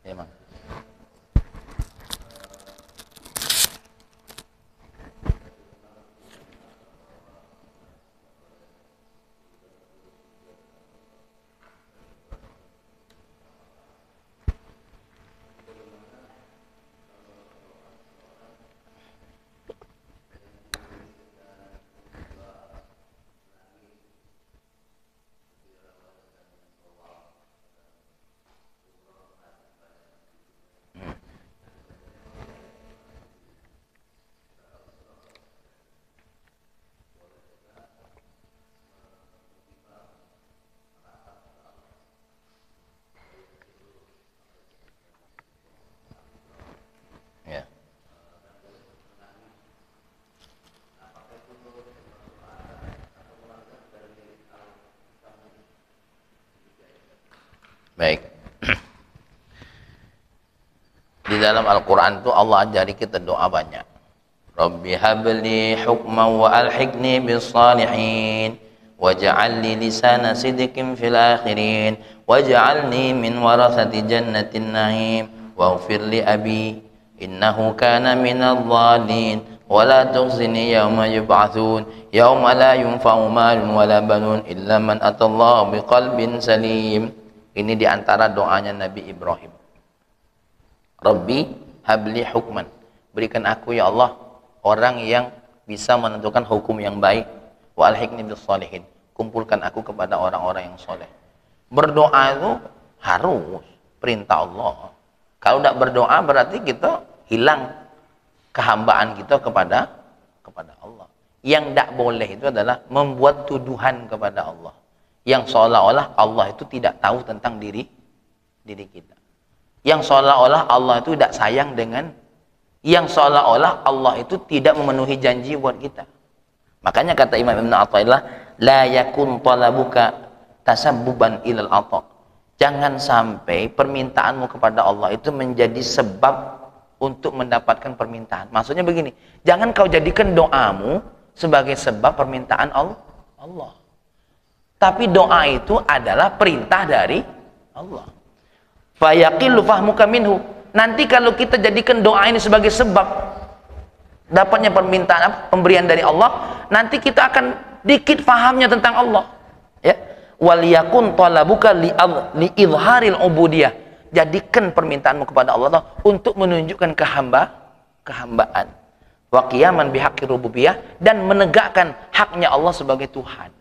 Ya, Mang. Ya. Baik. Di dalam Al-Quran itu Allah ajari kita doa banyak. Rabbi habli hukman wa alhiqni bis salihin waj'al li lisana sidqin fil akhirin waj'alni min warasati jannatin na'im waghfir li abi innahu kana minadh dhalin wa la tukhzini yawma yub'atsun yawma la yunfa'u malun wa la banun illa man atallaha biqalbin salim. Ini diantara doanya Nabi Ibrahim. Rabbi habli hukman, berikan aku ya Allah orang yang bisa menentukan hukum yang baik, wa alhiqni bis sholihin, kumpulkan aku kepada orang-orang yang soleh. Berdoa itu harus perintah Allah. Kalau tidak berdoa berarti kita hilang kehambaan kita kepada Allah. Yang tidak boleh itu adalah membuat tuduhan kepada Allah, yang seolah-olah Allah itu tidak tahu tentang diri kita. Yang seolah-olah Allah itu tidak sayang dengan, yang seolah-olah Allah itu tidak memenuhi janji buat kita. Makanya kata Imam Ibn Athaillah, la yakun talabuka tasabbuban ilal ata. Jangan sampai permintaanmu kepada Allah itu menjadi sebab untuk mendapatkan permintaan. Maksudnya begini, jangan kau jadikan doamu sebagai sebab permintaan Allah. Tapi doa itu adalah perintah dari Allah. Fayaqillu fahmuka minhu. Nanti kalau kita jadikan doa ini sebagai sebab dapatnya permintaan, pemberian dari Allah, nanti kita akan dikit fahamnya tentang Allah. Ya. Wal yakun talabuka li izharil ubudiyah. Jadikan permintaanmu kepada Allah untuk menunjukkan kehambaan. Wa qiyaman bihaqqi rububiyah, dan menegakkan haknya Allah sebagai Tuhan.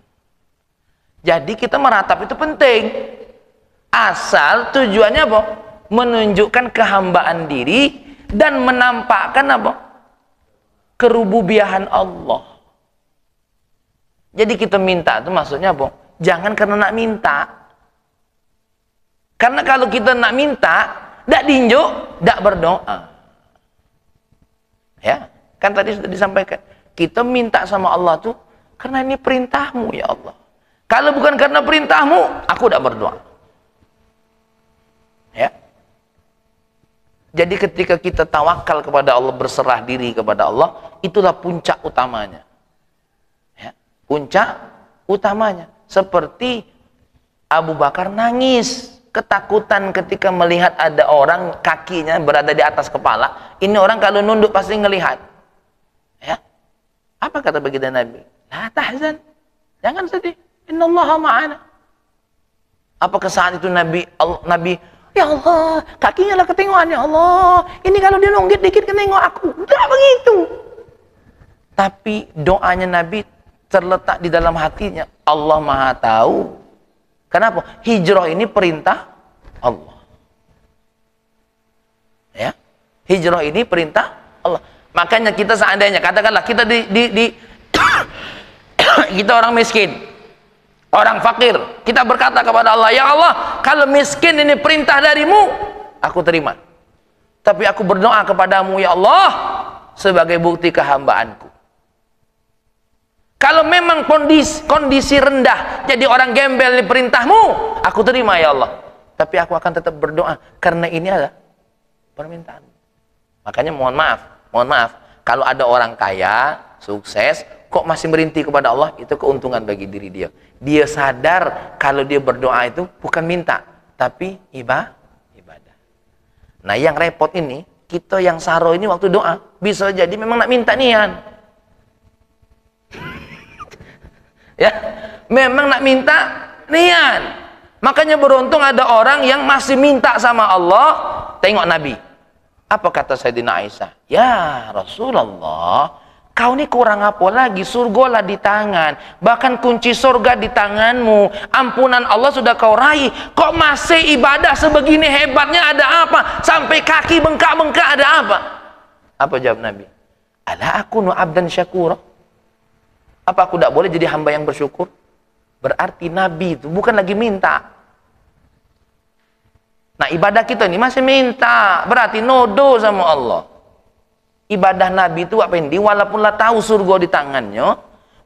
Jadi kita meratap itu penting. Asal tujuannya apa? Menunjukkan kehambaan diri dan menampakkan apa? Kerububiahan Allah. Jadi kita minta itu maksudnya apa? Jangan karena nak minta. Karena kalau kita nak minta, tidak diinjuk, tidak berdoa. Ya, kan tadi sudah disampaikan. Kita minta sama Allah tuh karena ini perintahmu ya Allah. Kalau bukan karena perintahmu, aku tidak berdoa. Ya. Jadi ketika kita tawakal kepada Allah, berserah diri kepada Allah, itulah puncak utamanya. Ya. Puncak utamanya. Seperti Abu Bakar nangis ketakutan ketika melihat ada orang kakinya berada di atas kepala. Ini orang kalau nunduk pasti ngelihat. Ya. Apa kata baginda Nabi? La tahzan. Jangan sedih. Innallaha ma'ana. Apakah saat itu Nabi, ya Allah, kakinya lah ketengokan, ya Allah. Ini kalau dia nunggit dikit kenengok aku. Enggak begitu. Tapi doanya Nabi terletak di dalam hatinya. Allah Maha tahu. Kenapa? Hijrah ini perintah Allah. Ya. Hijrah ini perintah Allah. Makanya kita seandainya katakanlah kita kita orang miskin, orang fakir, kita berkata kepada Allah, ya Allah, kalau miskin ini perintah darimu, aku terima. Tapi aku berdoa kepadamu, ya Allah, sebagai bukti kehambaanku. Kalau memang kondisi rendah, jadi orang gembel ini perintahmu, aku terima ya Allah. Tapi aku akan tetap berdoa, karena ini adalah permintaan. Makanya mohon maaf, kalau ada orang kaya, sukses, kok masih merintih kepada Allah, itu keuntungan bagi diri dia. Dia sadar kalau dia berdoa itu bukan minta, tapi ibadah. Nah yang repot ini, kita yang saro ini waktu doa, bisa jadi memang nak minta nian. Ya, memang nak minta nian. Makanya beruntung ada orang yang masih minta sama Allah. Tengok Nabi. Apa kata Sayyidina Aisyah? Ya Rasulullah, kau ini kurang apa lagi? Surga lah di tangan, bahkan kunci surga di tanganmu. Ampunan Allah sudah kau raih. Kok masih ibadah sebegini hebatnya? Ada apa? Sampai kaki bengkak-bengkak, ada apa? Apa jawab Nabi? Ala akunu abdan syakura. Apa aku tidak boleh jadi hamba yang bersyukur? Berarti Nabi itu bukan lagi minta. Nah ibadah kita ini masih minta, berarti nodo sama Allah. Ibadah Nabi itu apa ini? Walaupun lah tahu surga di tangannya,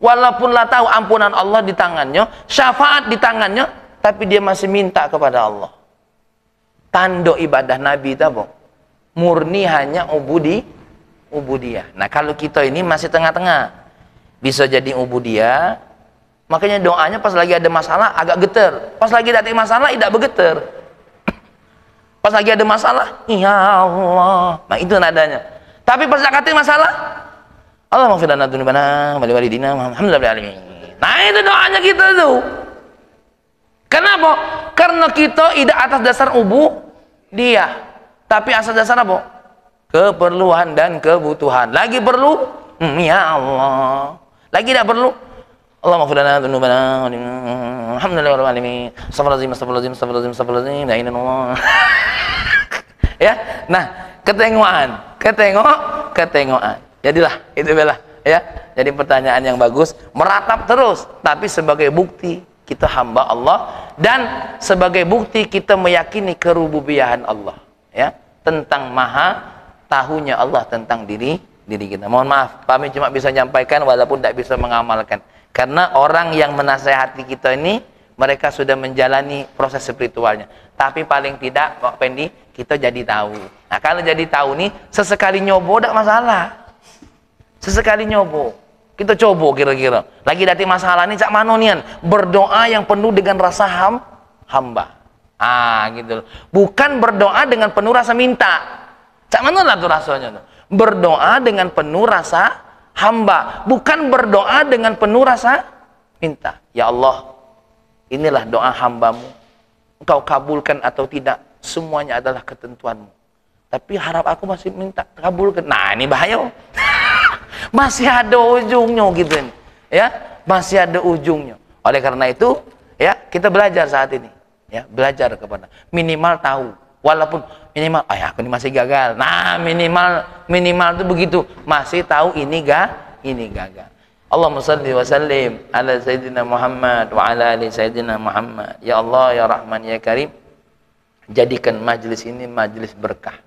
walaupun lah tahu ampunan Allah di tangannya, syafaat di tangannya, tapi dia masih minta kepada Allah. Tanda ibadah Nabi itu apa? Murni hanya ubudiyah. Nah kalau kita ini masih tengah-tengah, bisa jadi ubudiyah, makanya doanya pas lagi ada masalah agak geter, pas lagi ada masalah tidak bergeter. Pas lagi ada masalah, ya Allah, nah itu nadanya. Tapi pas ada masalah, Allahumma ighfir lana dzunubana wa li walidina walhamdulillahi alamin. Nah itu doanya kita tuh. Kenapa? Karena kita tidak atas dasar ubudiyah, tapi atas dasar apa? Keperluan dan kebutuhan. Lagi perlu, ya Allah. Lagi tidak perlu, Allahumma ighfir lana dzunubana walhamdulillahi alamin. Astagfirullahaladzim, la ilaha illallah. Ya, nah ketengokan. Jadilah itu bela, ya. Jadi pertanyaan yang bagus, meratap terus, tapi sebagai bukti kita hamba Allah dan sebagai bukti kita meyakini kerububiyahan Allah, ya, tentang maha tahunya Allah tentang diri kita. Mohon maaf, kami cuma bisa menyampaikan walaupun tidak bisa mengamalkan. Karena orang yang menasehati kita ini, mereka sudah menjalani proses spiritualnya. Tapi paling tidak, Pak Pendi, kita jadi tahu. Nah, kalau jadi tahu nih, sesekali nyobo tidak masalah. Sesekali nyobo. Kita coba kira-kira. Lagi dati masalah nih, cak manonian. Berdoa yang penuh dengan rasa hamba. Gitu. Bukan berdoa dengan penuh rasa minta. Cak mana lah tuh rasanya tuh. Berdoa dengan penuh rasa hamba, bukan berdoa dengan penuh rasa minta. Ya Allah, inilah doa hambamu, engkau kabulkan atau tidak, semuanya adalah ketentuanmu. Tapi harap aku masih minta kabulkan. Nah ini bahaya. Masih ada ujungnya gitu, ya, masih ada ujungnya. Oleh karena itu, ya, kita belajar saat ini, ya, belajar kepada minimal tahu. Walaupun minimal, aku ini masih gagal. Nah, minimal itu begitu, masih tahu ini gagal. Allahumma shalli wa sallim ala sayyidina Muhammad wa ala ali sayyidina Muhammad. Ya Allah, ya Rahman, ya Karim, jadikan majlis ini majlis berkah.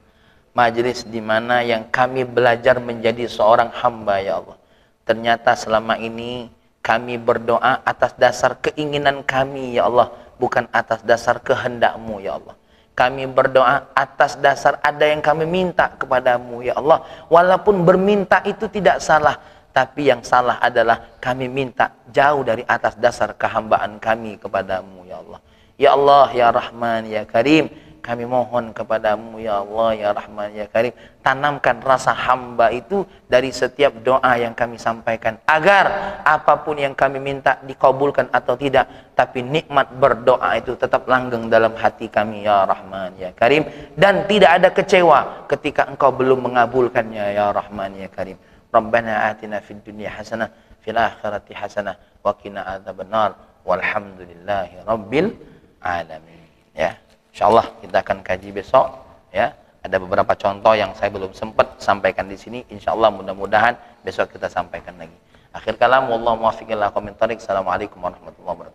Majlis di mana yang kami belajar menjadi seorang hamba, ya Allah. Ternyata selama ini kami berdoa atas dasar keinginan kami, ya Allah, bukan atas dasar kehendak-Mu, ya Allah. Kami berdoa atas dasar ada yang kami minta kepadamu, ya Allah. Walaupun berminta itu tidak salah, tapi yang salah adalah kami minta jauh dari atas dasar kehambaan kami kepadamu, ya Allah. Ya Allah, ya Rahman, ya Karim, kami mohon kepadamu ya Allah, ya Rahman, ya Karim, tanamkan rasa hamba itu dari setiap doa yang kami sampaikan, agar apapun yang kami minta dikabulkan atau tidak, tapi nikmat berdoa itu tetap langgeng dalam hati kami ya Rahman, ya Karim, dan tidak ada kecewa ketika engkau belum mengabulkannya ya Rahman, ya Karim. Rabbana atina fid dunya hasanah fil akhirati hasanah wa qina adzabannar walhamdulillahi rabbil alamin. Ya, insyaallah kita akan kaji besok ya. Ada beberapa contoh yang saya belum sempat sampaikan di sini. Insyaallah mudah-mudahan besok kita sampaikan lagi. Akhir kalam, wallahu muwaffiq ila aqwamit thoriq. Assalamualaikum warahmatullahi wabarakatuh.